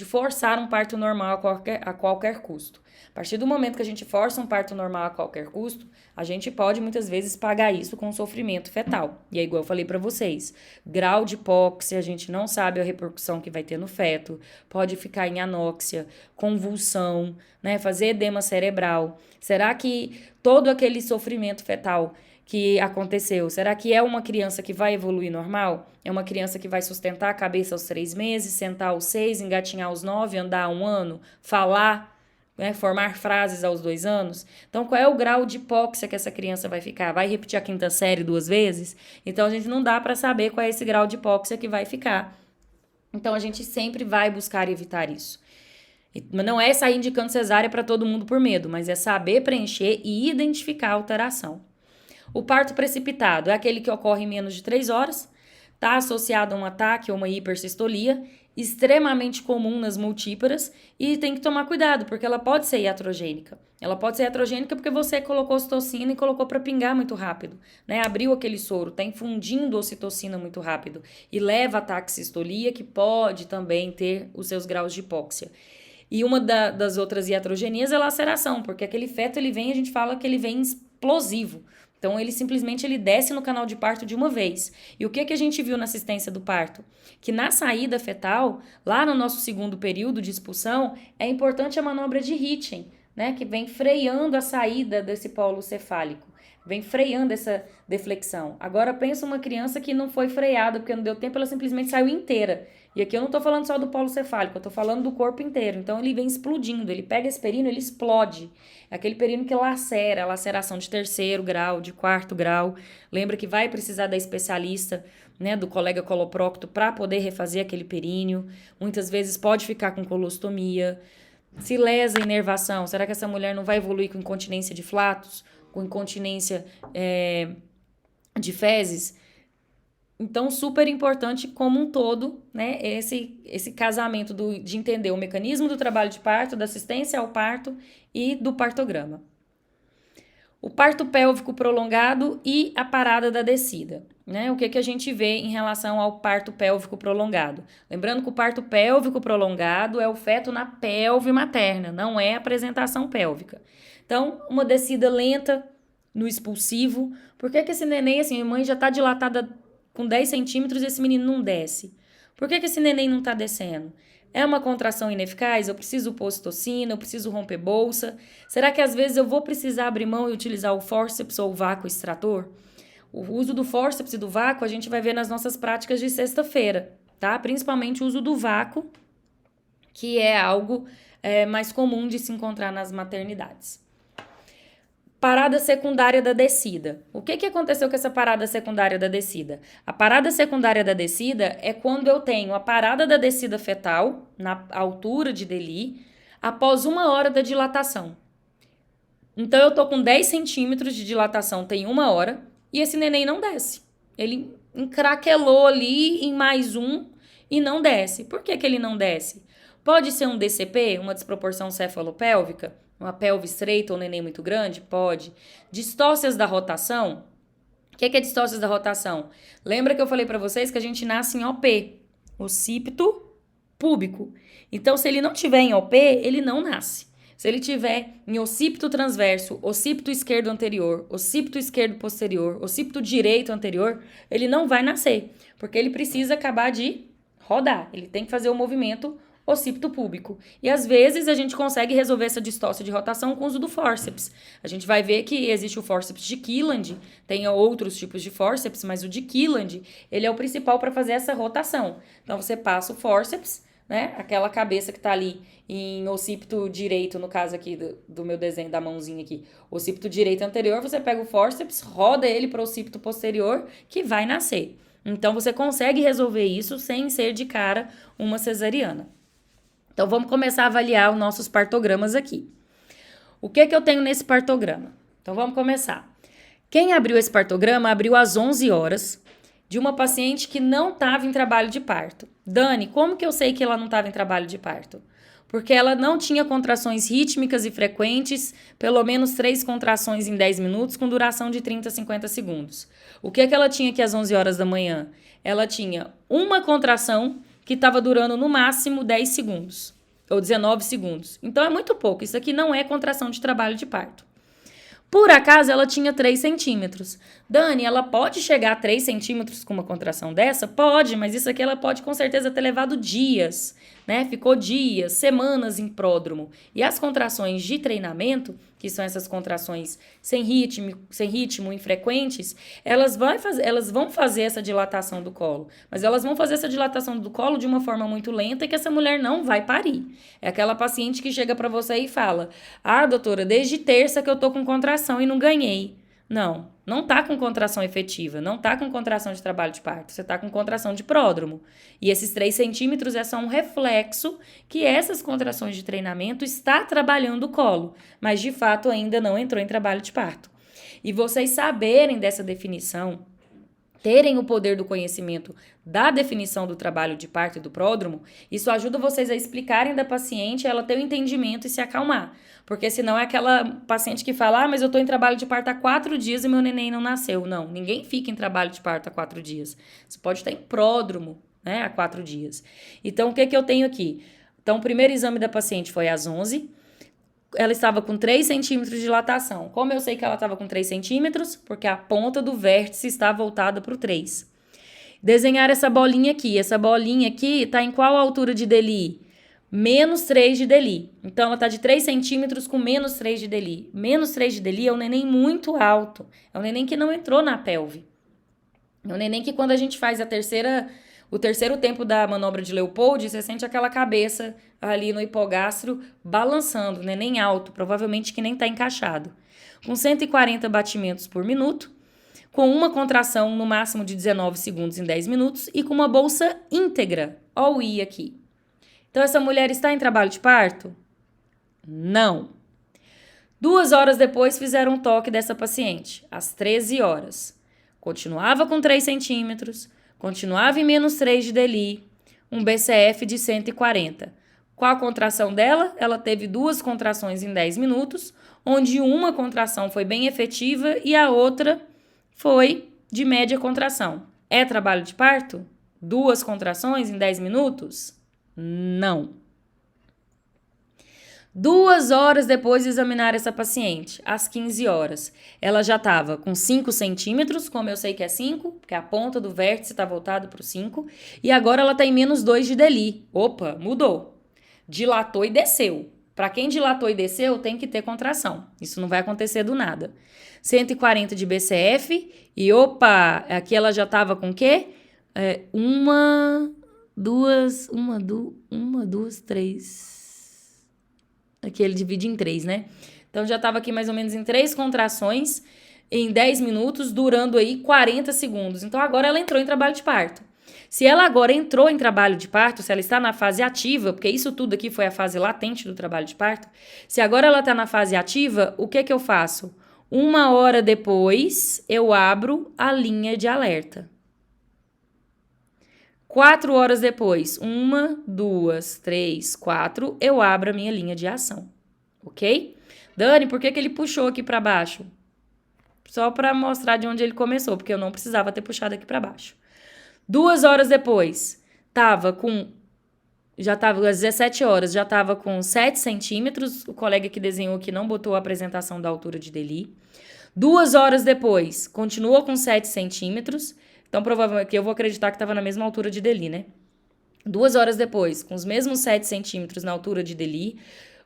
forçar um parto normal a qualquer custo. A partir do momento que a gente força um parto normal a qualquer custo, a gente pode muitas vezes pagar isso com sofrimento fetal. E é igual eu falei para vocês, grau de hipóxia, a gente não sabe a repercussão que vai ter no feto, pode ficar em anóxia, convulsão, né, fazer edema cerebral. Será que todo aquele sofrimento fetal que aconteceu, será que é uma criança que vai evoluir normal? É uma criança que vai sustentar a cabeça aos 3 meses, sentar aos 6, engatinhar aos 9, andar 1 ano, falar, né, formar frases aos 2 anos? Então, qual é o grau de hipóxia que essa criança vai ficar? Vai repetir a 5ª série 2 vezes? Então, a gente não dá para saber qual é esse grau de hipóxia que vai ficar. Então, a gente sempre vai buscar evitar isso. Não é sair indicando cesárea para todo mundo por medo, mas é saber preencher e identificar a alteração. O parto precipitado é aquele que ocorre em menos de 3 horas, está associado a um ataque ou uma hipersistolia, extremamente comum nas multíparas, e tem que tomar cuidado, porque ela pode ser iatrogênica. Ela pode ser iatrogênica porque você colocou ocitocina e colocou para pingar muito rápido, né? Abriu aquele soro, está infundindo ocitocina muito rápido e leva a taxistolia, que pode também ter os seus graus de hipóxia. E uma das outras iatrogenias é a laceração, porque aquele feto, a gente fala que ele vem explosivo. Então, ele simplesmente desce no canal de parto de uma vez. E o que a gente viu na assistência do parto? Que na saída fetal, lá no nosso 2º período de expulsão, é importante a manobra de Hitchen, né? Que vem freando a saída desse polo cefálico. Vem freando essa deflexão. Agora, pensa uma criança que não foi freada, porque não deu tempo, ela simplesmente saiu inteira. E aqui eu não estou falando só do polo cefálico, eu estou falando do corpo inteiro. Então, ele vem explodindo, ele pega esse períneo, ele explode. É aquele períneo que lacera, a laceração de 3º grau, de 4º grau. Lembra que vai precisar da especialista, né, do colega coloprocto, para poder refazer aquele períneo. Muitas vezes pode ficar com colostomia. Se lesa a inervação, será que essa mulher não vai evoluir com incontinência de flatos? Com incontinência de fezes? Então, super importante como um todo, né, esse casamento de entender o mecanismo do trabalho de parto, da assistência ao parto e do partograma. O parto pélvico prolongado e a parada da descida, né? O que a gente vê em relação ao parto pélvico prolongado? Lembrando que o parto pélvico prolongado é o feto na pelve materna, não é a apresentação pélvica. Então, uma descida lenta no expulsivo. Por que esse neném, assim, a mãe já está dilatada com 10 centímetros e esse menino não desce? Por que esse neném não está descendo? É uma contração ineficaz? Eu preciso pôr ocitocina, eu preciso romper bolsa? Será que às vezes eu vou precisar abrir mão e utilizar o fórceps ou o vácuo extrator? O uso do fórceps e do vácuo a gente vai ver nas nossas práticas de sexta-feira, tá? Principalmente o uso do vácuo, que é algo mais comum de se encontrar nas maternidades. Parada secundária da descida. O que aconteceu com essa parada secundária da descida? A parada secundária da descida é quando eu tenho a parada da descida fetal, na altura de Deli, após 1 hora da dilatação. Então, eu tô com 10 centímetros de dilatação, tem 1 hora, e esse neném não desce. Ele encraquelou ali em mais um e não desce. Por que ele não desce? Pode ser um DCP, uma desproporção cefalopélvica, uma pelve estreita ou um neném muito grande? Pode. Distócias da rotação. O que é distócias da rotação? Lembra que eu falei para vocês que a gente nasce em OP, occipito púbico. Então, se ele não tiver em OP, ele não nasce. Se ele tiver em occipito transverso, occipito esquerdo anterior, occipito esquerdo posterior, occipito direito anterior, ele não vai nascer, porque ele precisa acabar de rodar. Ele tem que fazer o movimento occipito púbico. E às vezes a gente consegue resolver essa distócia de rotação com o uso do fórceps. A gente vai ver que existe o fórceps de Killand, tem outros tipos de fórceps, mas o de Killand, ele é o principal para fazer essa rotação. Então você passa o fórceps, né? Aquela cabeça que tá ali em occipito direito, no caso aqui do meu desenho da mãozinha aqui, occipito direito anterior, você pega o fórceps, roda ele para o occipito posterior, que vai nascer. Então você consegue resolver isso sem ser de cara uma cesariana. Então, vamos começar a avaliar os nossos partogramas aqui. O que eu tenho nesse partograma? Então, vamos começar. Quem abriu esse partograma abriu às 11 horas de uma paciente que não estava em trabalho de parto. Dani, como que eu sei que ela não estava em trabalho de parto? Porque ela não tinha contrações rítmicas e frequentes, pelo menos 3 contrações em 10 minutos, com duração de 30 a 50 segundos. O que ela tinha aqui às 11 horas da manhã? Ela tinha uma contração que estava durando no máximo 10 segundos, ou 19 segundos. Então, é muito pouco. Isso aqui não é contração de trabalho de parto. Por acaso, ela tinha 3 centímetros. Dani, ela pode chegar a 3 centímetros com uma contração dessa? Pode, mas isso aqui ela pode com certeza ter levado dias, né? Ficou dias, semanas em pródromo. E as contrações de treinamento, que são essas contrações sem ritmo, infrequentes, elas vão fazer essa dilatação do colo. Mas elas vão fazer essa dilatação do colo de uma forma muito lenta e que essa mulher não vai parir. É aquela paciente que chega para você e fala: ah, doutora, desde terça que eu tô com contração e não ganhei. Não tá com contração efetiva, não tá com contração de trabalho de parto, você tá com contração de pródromo. E esses 3 centímetros é só um reflexo que essas contrações de treinamento está trabalhando o colo, mas de fato ainda não entrou em trabalho de parto. E vocês saberem dessa definição, terem o poder do conhecimento da definição do trabalho de parto e do pródromo, isso ajuda vocês a explicarem da paciente, ela ter o entendimento e se acalmar. Porque senão é aquela paciente que fala: ah, mas eu tô em trabalho de parto há 4 dias e meu neném não nasceu. Não, ninguém fica em trabalho de parto há 4 dias. Você pode estar em pródromo, né, há 4 dias. Então, o que eu tenho aqui? Então, o primeiro exame da paciente foi às 11. Ela estava com 3 centímetros de dilatação. Como eu sei que ela estava com 3 centímetros? Porque a ponta do vértice está voltada para o 3. Desenhar essa bolinha aqui. Essa bolinha aqui está em qual altura de Deli? Menos 3 de Deli. Então, ela está de 3 centímetros com menos 3 de Deli. Menos 3 de Deli é um neném muito alto. É um neném que não entrou na pelve. É um neném que quando a gente faz o terceiro tempo da manobra de Leopold, você sente aquela cabeça ali no hipogastro balançando, neném alto, provavelmente que nem está encaixado. Com 140 batimentos por minuto, com uma contração no máximo de 19 segundos em 10 minutos e com uma bolsa íntegra. Olha o I aqui. Então, essa mulher está em trabalho de parto? Não. 2 horas depois, fizeram um toque dessa paciente, às 13 horas. Continuava com 3 centímetros, continuava em menos 3 de Deli, um BCF de 140. Qual a contração dela? Ela teve 2 contrações em 10 minutos, onde uma contração foi bem efetiva e a outra foi de média contração. É trabalho de parto? 2 contrações em 10 minutos? Não. 2 horas depois de examinar essa paciente, às 15 horas, ela já estava com 5 centímetros, como eu sei que é 5, porque a ponta do vértice está voltada para o 5, e agora ela está em menos 2 de DELI. Opa, mudou. Dilatou e desceu. Para quem dilatou e desceu, tem que ter contração. Isso não vai acontecer do nada. 140 de BCF e opa, aqui ela já estava com o quê? Uma, duas, três. Aqui ele divide em 3, né? Então já estava aqui mais ou menos em 3 contrações em 10 minutos, durando aí 40 segundos. Então agora ela entrou em trabalho de parto. Se ela agora entrou em trabalho de parto, se ela está na fase ativa, porque isso tudo aqui foi a fase latente do trabalho de parto, se agora ela está na fase ativa, o que eu faço? 1 hora depois, eu abro a linha de alerta. 4 horas depois, 1, 2, 3, 4, eu abro a minha linha de ação, ok? Dani, por que ele puxou aqui para baixo? Só para mostrar de onde ele começou, porque eu não precisava ter puxado aqui para baixo. 2 horas depois, já estava às 17 horas, já estava com 7 centímetros, o colega que desenhou aqui não botou a apresentação da altura de DELI. 2 horas depois, continuou com 7 centímetros, então provavelmente que eu vou acreditar que estava na mesma altura de DELI, né? 2 horas depois, com os mesmos 7 centímetros na altura de DELI.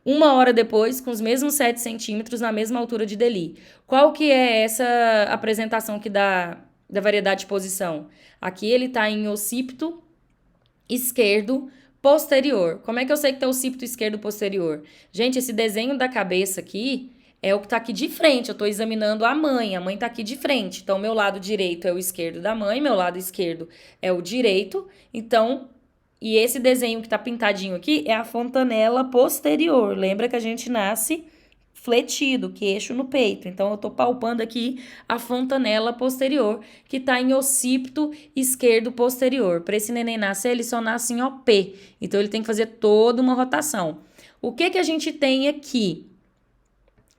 1 hora depois, com os mesmos 7 centímetros na mesma altura de DELI. Qual que é essa apresentação que dá da variedade de posição? Aqui ele está em occipito esquerdo posterior. Como é que eu sei que está o occipito esquerdo posterior? Gente, esse desenho da cabeça aqui é o que está aqui de frente. Eu estou examinando a mãe está aqui de frente. Então, meu lado direito é o esquerdo da mãe, meu lado esquerdo é o direito. Então, e esse desenho que está pintadinho aqui é a fontanela posterior. Lembra que a gente nasce fletido, queixo no peito. Então, eu estou palpando aqui a fontanela posterior, que está em occipito esquerdo posterior. Para esse neném nascer, ele só nasce em OP. Então, ele tem que fazer toda uma rotação. O que a gente tem aqui?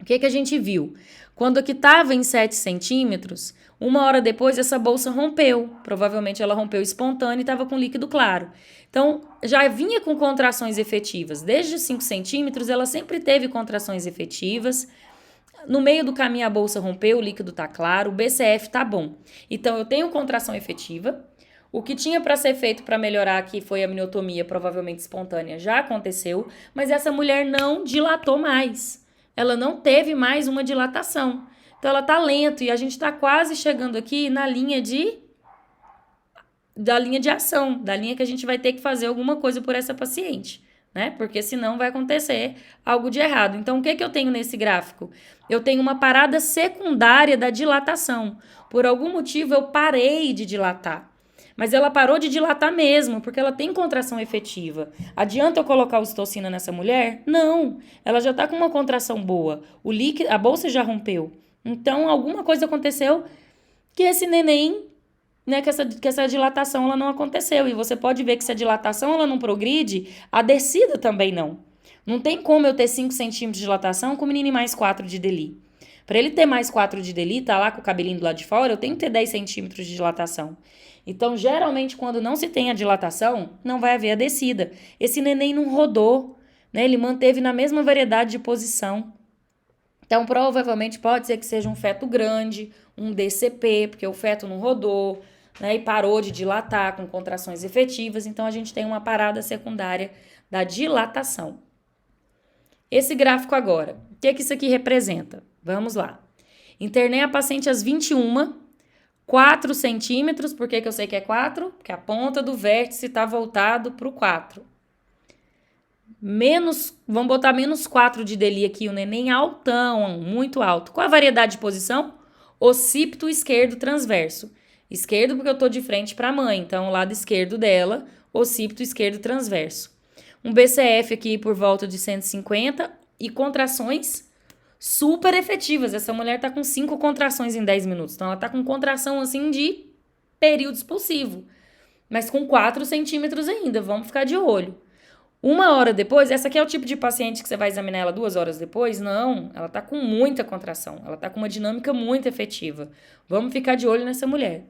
O que a gente viu? Quando aqui estava em 7 centímetros, 1 hora depois essa bolsa rompeu. Provavelmente ela rompeu espontânea e estava com líquido claro. Então, já vinha com contrações efetivas. Desde os 5 centímetros, ela sempre teve contrações efetivas. No meio do caminho a bolsa rompeu, o líquido está claro, o BCF está bom. Então, eu tenho contração efetiva. O que tinha para ser feito para melhorar aqui foi a amniotomia, provavelmente espontânea, já aconteceu. Mas essa mulher não dilatou mais. Ela não teve mais uma dilatação. Então, ela está lento e a gente está quase chegando aqui na linha da linha de ação, da linha que a gente vai ter que fazer alguma coisa por essa paciente, né? Porque senão vai acontecer algo de errado. Então, o que eu tenho nesse gráfico? Eu tenho uma parada secundária da dilatação. Por algum motivo, eu parei de dilatar. Mas ela parou de dilatar mesmo, porque ela tem contração efetiva. Adianta eu colocar ocitocina nessa mulher? Não, ela já está com uma contração boa. A bolsa já rompeu. Então, alguma coisa aconteceu que esse neném, né, que essa dilatação ela não aconteceu. E você pode ver que se a dilatação ela não progride, a descida também não. Não tem como eu ter 5 centímetros de dilatação com o menino mais 4 de DELI. Para ele ter mais 4 de DELI, tá lá com o cabelinho do lado de fora, eu tenho que ter 10 centímetros de dilatação. Então, geralmente, quando não se tem a dilatação, não vai haver a descida. Esse neném não rodou, né? Ele manteve na mesma variedade de posição. Então, provavelmente, pode ser que seja um feto grande, um DCP, porque o feto não rodou, né? E parou de dilatar com contrações efetivas. Então, a gente tem uma parada secundária da dilatação. Esse gráfico agora, o que isso aqui representa? Vamos lá. Internei a paciente às 21, 4 centímetros, por que eu sei que é 4? Porque a ponta do vértice está voltado para o 4. Vamos botar menos 4 de DELI aqui, o neném altão, muito alto. Qual a variedade de posição? Occipito esquerdo transverso. Esquerdo porque eu estou de frente para a mãe, então o lado esquerdo dela, occipito esquerdo transverso. Um BCF aqui por volta de 150 e contrações super efetivas. Essa mulher tá com 5 contrações em 10 minutos. Então, ela tá com contração, assim, de período expulsivo. Mas com 4 centímetros ainda. Vamos ficar de olho. 1 hora depois, essa aqui é o tipo de paciente que você vai examinar ela 2 horas depois? Não, ela tá com muita contração, ela tá com uma dinâmica muito efetiva. Vamos ficar de olho nessa mulher.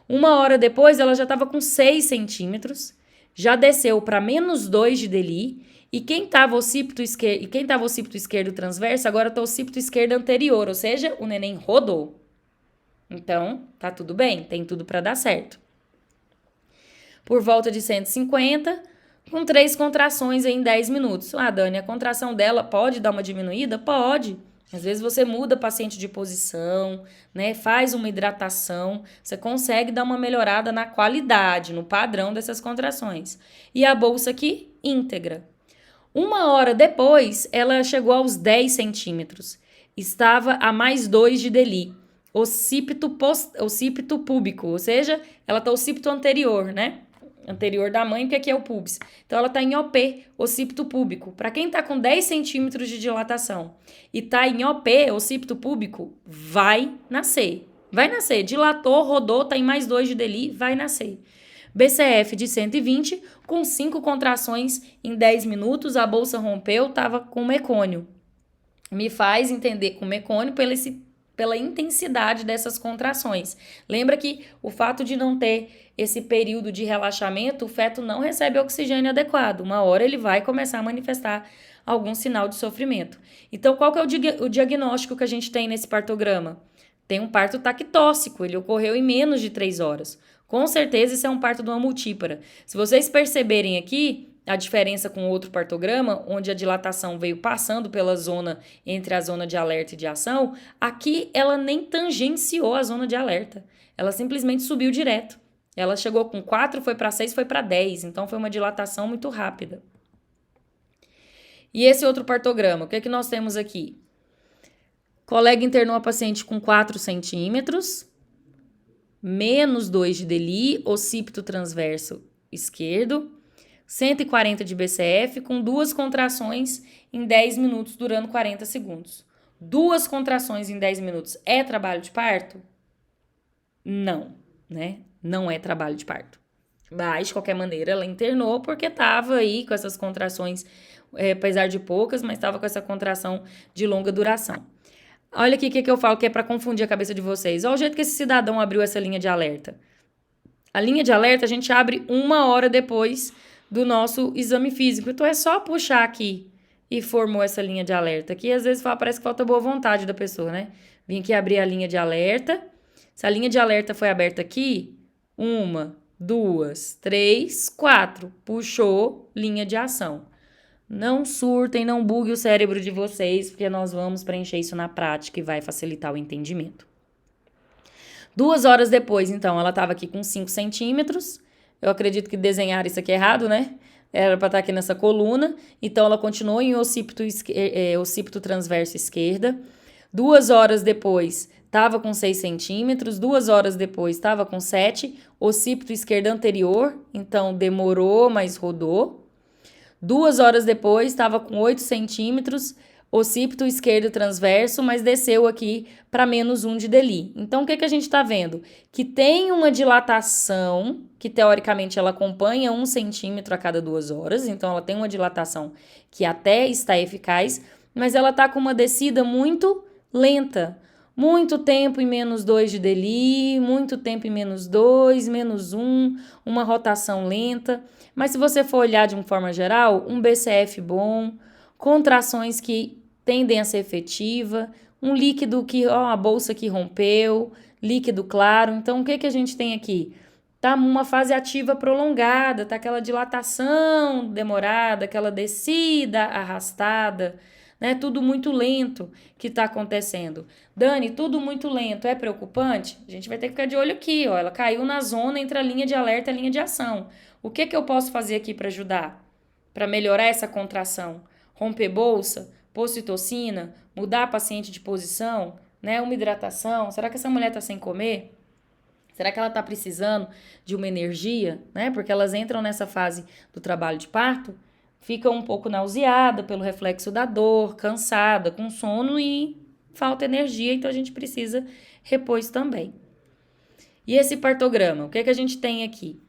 1 hora depois, ela já estava com 6 centímetros, já desceu para -2 de DELI, e quem estava occipito esquerdo transverso, agora está occipito esquerdo anterior, ou seja, o neném rodou. Então, tá tudo bem, tem tudo para dar certo. Por volta de 150, com 3 contrações em 10 minutos. Ah, Dani, a contração dela pode dar uma diminuída? Pode. Às vezes você muda o paciente de posição, né? Faz uma hidratação, você consegue dar uma melhorada na qualidade, no padrão dessas contrações. E a bolsa aqui, íntegra. 1 hora depois, ela chegou aos 10 centímetros. Estava a +2 de DELI. Occipito púbico, ou seja, ela está occipito anterior, né? Anterior da mãe, porque aqui é o pubis. Então, ela está em OP, occipito púbico. Para quem está com 10 centímetros de dilatação e está em OP, occipito púbico, vai nascer. Vai nascer. Dilatou, rodou, está em +2 de DELI, vai nascer. BCF de 120, com 5 contrações em 10 minutos, a bolsa rompeu, estava com mecônio. Me faz entender com mecônio pela intensidade dessas contrações. Lembra que o fato de não ter esse período de relaxamento, o feto não recebe oxigênio adequado. 1 hora ele vai começar a manifestar algum sinal de sofrimento. Então, qual que é o diagnóstico que a gente tem nesse partograma? Tem um parto tactóxico, ele ocorreu em menos de 3 horas. Com certeza, isso é um parto de uma multípara. Se vocês perceberem aqui a diferença com o outro partograma, onde a dilatação veio passando pela zona entre a zona de alerta e de ação, aqui ela nem tangenciou a zona de alerta. Ela simplesmente subiu direto. Ela chegou com 4, foi para 6, foi para 10. Então, foi uma dilatação muito rápida. E esse outro partograma, o que é que nós temos aqui? Colega internou a paciente com 4 centímetros, -2 de DELI, occipito transverso esquerdo, 140 de BCF, com 2 contrações em 10 minutos, durando 40 segundos. 2 contrações em 10 minutos é trabalho de parto? Não, né? Não é trabalho de parto. Mas, de qualquer maneira, ela internou porque estava aí com essas contrações, apesar de poucas, mas estava com essa contração de longa duração. Olha aqui o que eu falo que é para confundir a cabeça de vocês. Olha o jeito que esse cidadão abriu essa linha de alerta. A linha de alerta a gente abre 1 hora depois do nosso exame físico. Então, é só puxar aqui e formou essa linha de alerta. Aqui, às vezes, parece que falta boa vontade da pessoa, né? Vim aqui abrir a linha de alerta. Se a linha de alerta foi aberta aqui, 1, 2, 3, 4. Puxou, linha de ação. Não surtem, não bugue o cérebro de vocês, porque nós vamos preencher isso na prática e vai facilitar o entendimento. 2 horas depois, então, ela estava aqui com 5 centímetros. Eu acredito que desenhar isso aqui é errado, né? Era para estar aqui nessa coluna. Então, ela continuou em occipito transverso esquerda. 2 horas depois, estava com 6 centímetros. 2 horas depois, estava com 7. Occipito esquerdo anterior. Então, demorou, mas rodou. 2 horas depois, estava com 8 centímetros. Occipito esquerdo transverso, mas desceu aqui para -1 de DELI. Então, o que a gente está vendo? Que tem uma dilatação, que teoricamente ela acompanha 1 centímetro a cada 2 horas, então ela tem uma dilatação que até está eficaz, mas ela está com uma descida muito lenta. Muito tempo em -2 de DELI, muito tempo em -2, -1, uma rotação lenta. Mas se você for olhar de uma forma geral, um BCF bom, contrações que tendem a ser efetiva, um líquido que, a bolsa que rompeu, líquido claro. Então, o que a gente tem aqui? Tá uma fase ativa prolongada, tá aquela dilatação demorada, aquela descida arrastada, né? Tudo muito lento que está acontecendo. Dani, tudo muito lento, é preocupante? A gente vai ter que ficar de olho aqui, ó. Ela caiu na zona entre a linha de alerta e a linha de ação. O que eu posso fazer aqui para ajudar? Para melhorar essa contração? Romper bolsa? Pôr citocina? Mudar a paciente de posição? Né? Uma hidratação? Será que essa mulher está sem comer? Será que ela está precisando de uma energia? Né? Porque elas entram nessa fase do trabalho de parto, ficam um pouco nauseada pelo reflexo da dor, cansada, com sono e falta energia, então a gente precisa repor isso também. E esse partograma, o que a gente tem aqui?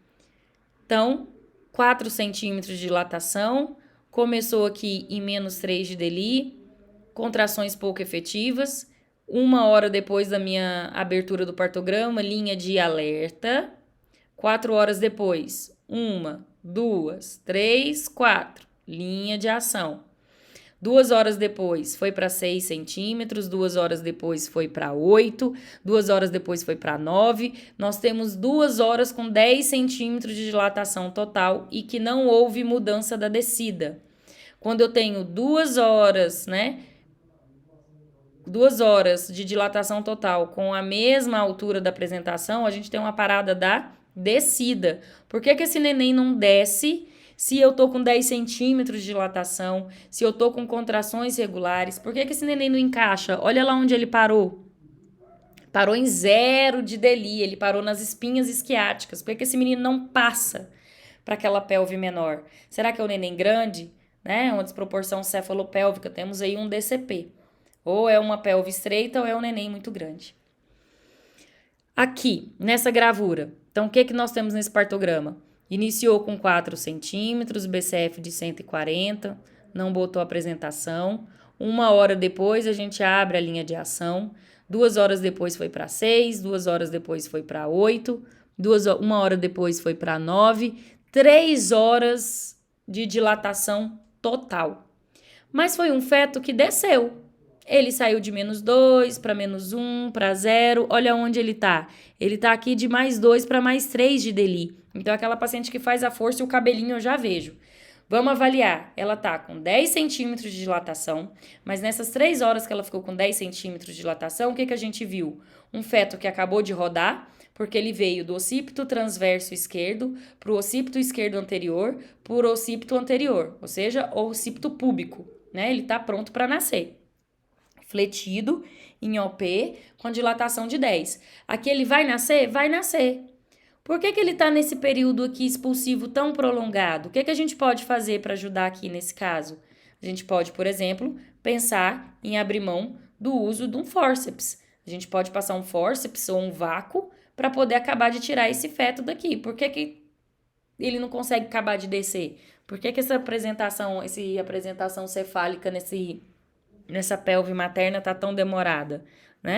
Então, 4 centímetros de dilatação, começou aqui em menos 3 de DELI, contrações pouco efetivas. 1 hora depois da minha abertura do partograma, linha de alerta. 4 horas depois, 1, 2, 3, 4, linha de ação. 2 horas depois foi para 6 centímetros, 2 horas depois foi para 8, 2 horas depois foi para 9. Nós temos 2 horas com 10 centímetros de dilatação total e que não houve mudança da descida. Quando eu tenho 2 horas, 2 horas de dilatação total com a mesma altura da apresentação, a gente tem uma parada da descida. Por que esse neném não desce se eu tô com 10 centímetros de dilatação, se eu tô com contrações regulares? Por que esse neném não encaixa? Olha lá onde ele parou. Parou em 0 de DELI, ele parou nas espinhas isquiáticas. Por que esse menino não passa para aquela pelve menor? Será que é o neném grande? Uma desproporção cefalopélvica, temos aí um DCP. Ou é uma pelve estreita ou é um neném muito grande. Aqui, nessa gravura, então o que nós temos nesse partograma? Iniciou com 4 centímetros, BCF de 140, não botou apresentação. 1 hora depois a gente abre a linha de ação. 2 horas depois foi para 6, 2 horas depois foi para 8, 1 hora depois foi para 9, 3 horas de dilatação total. Mas foi um feto que desceu. Ele saiu de menos 2 para menos 1, para 0. Olha onde ele tá. Ele tá aqui de mais 2 para mais 3 de DELI. Então, aquela paciente que faz a força e o cabelinho eu já vejo. Vamos avaliar. Ela tá com 10 centímetros de dilatação, mas nessas 3 horas que ela ficou com 10 centímetros de dilatação, o que a gente viu? Um feto que acabou de rodar, porque ele veio do occipito transverso esquerdo para o occipito esquerdo anterior, por occipito anterior, ou seja, o occipito púbico, Ele tá pronto para nascer. Fletido em OP com dilatação de 10. Aqui ele vai nascer? Vai nascer. Por que ele está nesse período aqui expulsivo tão prolongado? O que a gente pode fazer para ajudar aqui nesse caso? A gente pode, por exemplo, pensar em abrir mão do uso de um fórceps. A gente pode passar um fórceps ou um vácuo para poder acabar de tirar esse feto daqui. Por que ele não consegue acabar de descer? Por que essa apresentação cefálica nessa pelve materna tá tão demorada,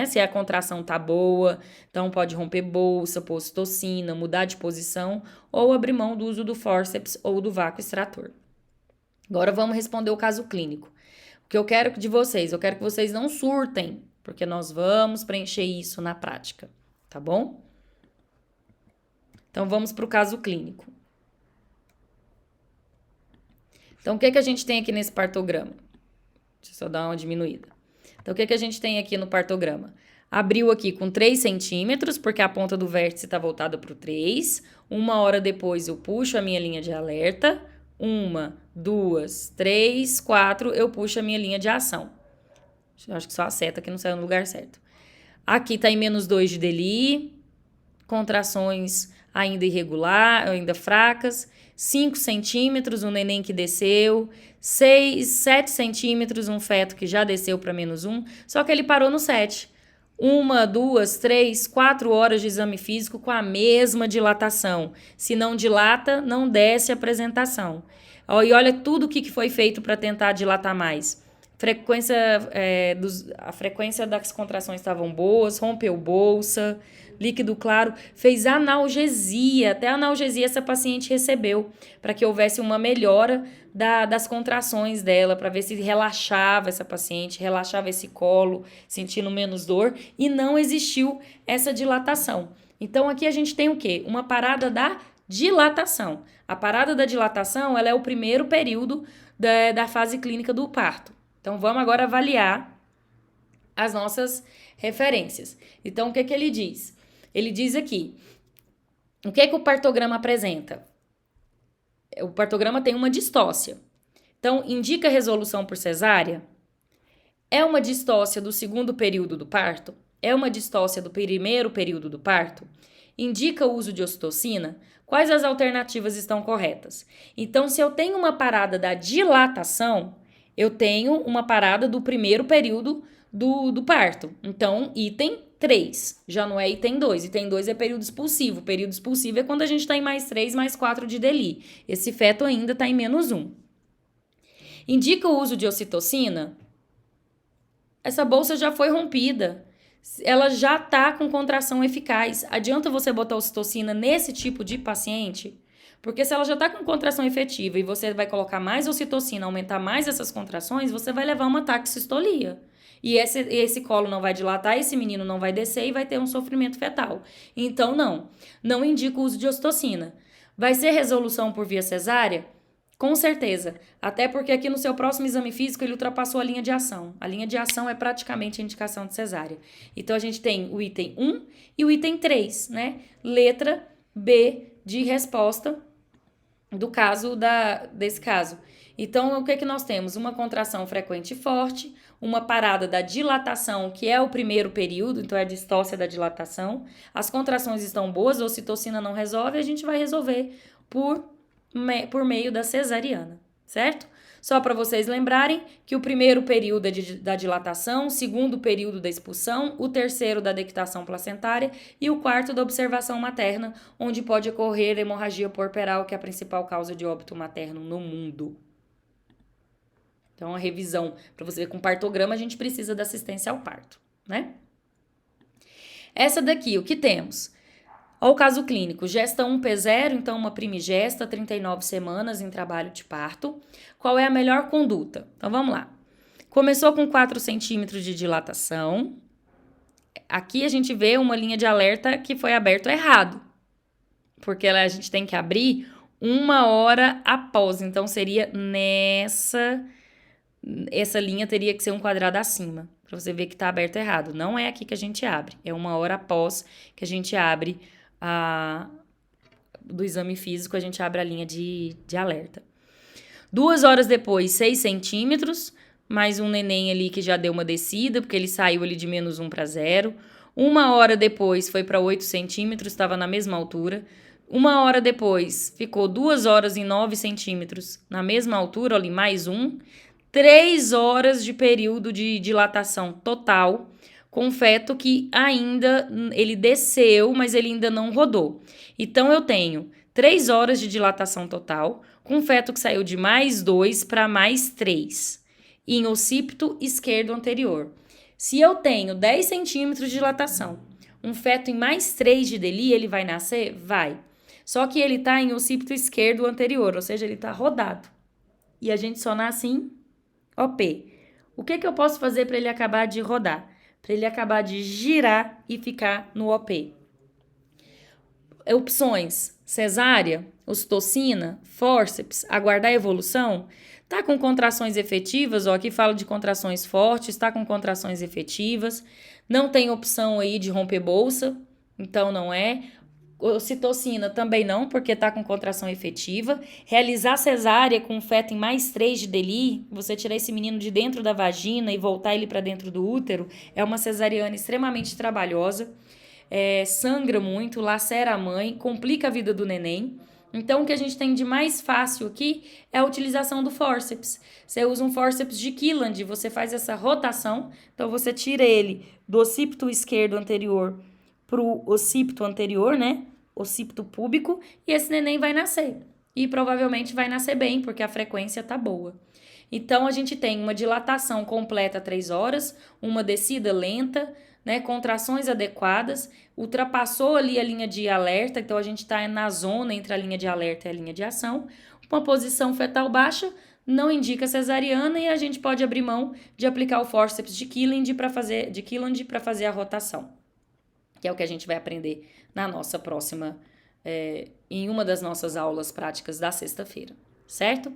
Se a contração tá boa, então pode romper bolsa, pôr ocitocina, mudar de posição ou abrir mão do uso do fórceps ou do vácuo extrator. Agora vamos responder o caso clínico. O que eu quero de vocês? Eu quero que vocês não surtem, porque nós vamos preencher isso na prática, tá bom? Então vamos para o caso clínico. Então o que a gente tem aqui nesse partograma? Deixa eu só dar uma diminuída. Então, o que a gente tem aqui no partograma? Abriu aqui com 3 centímetros, porque a ponta do vértice está voltada para o 3. 1 hora depois, eu puxo a minha linha de alerta. 1, 2, 3, 4, eu puxo a minha linha de ação. Acho que só a seta que não saiu no lugar certo. Aqui está em menos 2 de DELI. Contrações ainda irregular, ainda fracas. 5 centímetros, um neném que desceu. 7 centímetros, um feto que já desceu para menos 1, só que ele parou no 7. 1, 2, 3, 4 horas de exame físico com a mesma dilatação. Se não dilata, não desce a apresentação. E olha tudo o que foi feito para tentar dilatar mais. A frequência das contrações estavam boas, rompeu bolsa, líquido claro, fez analgesia, até analgesia essa paciente recebeu, para que houvesse uma melhora das contrações dela, para ver se relaxava essa paciente, relaxava esse colo, sentindo menos dor, e não existiu essa dilatação. Então, aqui a gente tem o quê? Uma parada da dilatação. A parada da dilatação, ela é o primeiro período da fase clínica do parto. Então, vamos agora avaliar as nossas referências. Então, o que ele diz? Ele diz aqui, o que o partograma apresenta? O partograma tem uma distócia. Então, indica resolução por cesárea? É uma distócia do segundo período do parto? É uma distócia do primeiro período do parto? Indica o uso de ocitocina? Quais as alternativas estão corretas? Então, se eu tenho uma parada da dilatação, eu tenho uma parada do primeiro período do parto. Então, item 3, já não é item 2. Item 2 é período expulsivo. Período expulsivo é quando a gente está em mais 3, mais 4 de DELI. Esse feto ainda está em menos 1. Indica o uso de ocitocina? Essa bolsa já foi rompida. Ela já está com contração eficaz. Adianta você botar ocitocina nesse tipo de paciente? Porque se ela já está com contração efetiva e você vai colocar mais ocitocina, aumentar mais essas contrações, você vai levar uma taquistolia. E esse colo não vai dilatar, esse menino não vai descer e vai ter um sofrimento fetal. Então, não indica o uso de ocitocina. Vai ser resolução por via cesárea? Com certeza. Até porque aqui no seu próximo exame físico ele ultrapassou a linha de ação. A linha de ação é praticamente a indicação de cesárea. Então, a gente tem o item 1 e o item 3, né? Letra B de resposta desse caso. Então, o que nós temos? Uma contração frequente e forte, uma parada da dilatação, que é o primeiro período, então é a distócia da dilatação. As contrações estão boas, a ocitocina não resolve, a gente vai resolver por meio da cesariana, certo? Só para vocês lembrarem que o primeiro período é da dilatação, o segundo período da expulsão, o terceiro da dectação placentária e o quarto da observação materna, onde pode ocorrer hemorragia puerperal, que é a principal causa de óbito materno no mundo. Então, a revisão, para você ver, com partograma a gente precisa da assistência ao parto, né? Essa daqui, o que temos? Olha o caso clínico, gesta 1P0, então uma primigesta, 39 semanas em trabalho de parto. Qual é a melhor conduta? Então vamos lá. Começou com 4 centímetros de dilatação. Aqui a gente vê uma linha de alerta que foi aberto errado, porque a gente tem que abrir 1 hora após, então seria essa linha teria que ser um quadrado acima, para você ver que está aberto errado. Não é aqui que a gente abre, é 1 hora após que a gente abre do exame físico, a gente abre a linha de alerta. 2 horas depois, 6 centímetros, mais um neném ali que já deu uma descida, porque ele saiu ali de -1 para 0. 1 hora depois foi para 8 centímetros, estava na mesma altura. 1 hora depois, ficou 2 horas e 9 centímetros, na mesma altura, ali mais 1. 3 horas de período de dilatação total, com feto que ainda, ele desceu, mas ele ainda não rodou. Então, eu tenho 3 horas de dilatação total, com feto que saiu de mais 2 para mais 3, em occipito esquerdo anterior. Se eu tenho 10 centímetros de dilatação, um feto em mais 3 de DELI, ele vai nascer? Vai. Só que ele está em occipito esquerdo anterior, ou seja, ele está rodado. E a gente só nasce em OP. O que eu posso fazer para ele acabar de rodar? Para ele acabar de girar e ficar no OP. Opções: cesárea, ocitocina, fórceps, aguardar a evolução. Tá com contrações efetivas, aqui fala de contrações fortes, tá com contrações efetivas. Não tem opção aí de romper bolsa, então não é. Ocitocina também não, porque tá com contração efetiva. Realizar cesárea com feto em mais 3 de DELI, você tirar esse menino de dentro da vagina e voltar ele para dentro do útero, é uma cesariana extremamente trabalhosa. Sangra muito, lacera a mãe, complica a vida do neném. Então, o que a gente tem de mais fácil aqui é a utilização do fórceps. Você usa um fórceps de Killand, você faz essa rotação, então você tira ele do occipito esquerdo anterior para o occipito anterior, né? Occipito púbico, e esse neném vai nascer. E provavelmente vai nascer bem, porque a frequência tá boa. Então, a gente tem uma dilatação completa 3 horas, uma descida lenta, né, contrações adequadas, ultrapassou ali a linha de alerta, então a gente está na zona entre a linha de alerta e a linha de ação. Uma posição fetal baixa não indica cesariana e a gente pode abrir mão de aplicar o fórceps de Killand para fazer a rotação, que é o que a gente vai aprender na nossa próxima, em uma das nossas aulas práticas da sexta-feira, certo?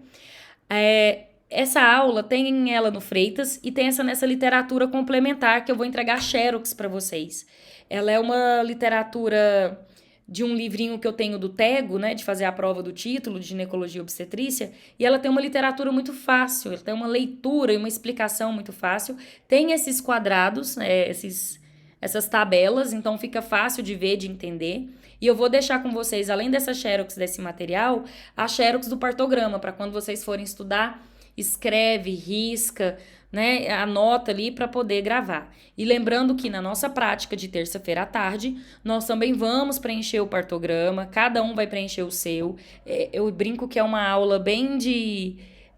Essa aula tem ela no Freitas e tem nessa literatura complementar que eu vou entregar xerox para vocês. Ela é uma literatura de um livrinho que eu tenho do Tego, né, de fazer a prova do título de ginecologia e obstetrícia, e ela tem uma literatura muito fácil, ela tem uma leitura e uma explicação muito fácil. Tem esses quadrados, né, essas tabelas, então fica fácil de ver, de entender. E eu vou deixar com vocês, além dessa xerox desse material, a xerox do partograma, para quando vocês forem estudar, escreve, risca, né, anota ali para poder gravar. E lembrando que na nossa prática de terça-feira à tarde, nós também vamos preencher o partograma, cada um vai preencher o seu. Eu brinco que é uma aula bem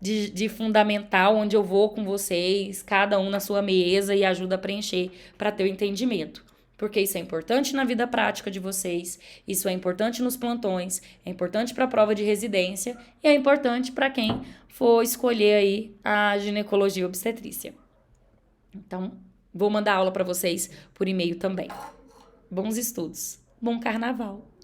de fundamental, onde eu vou com vocês, cada um na sua mesa e ajuda a preencher para ter o entendimento. Porque isso é importante na vida prática de vocês, isso é importante nos plantões, é importante para a prova de residência e é importante para quem for escolher aí a ginecologia obstetrícia. Então, vou mandar aula para vocês por e-mail também. Bons estudos. Bom carnaval!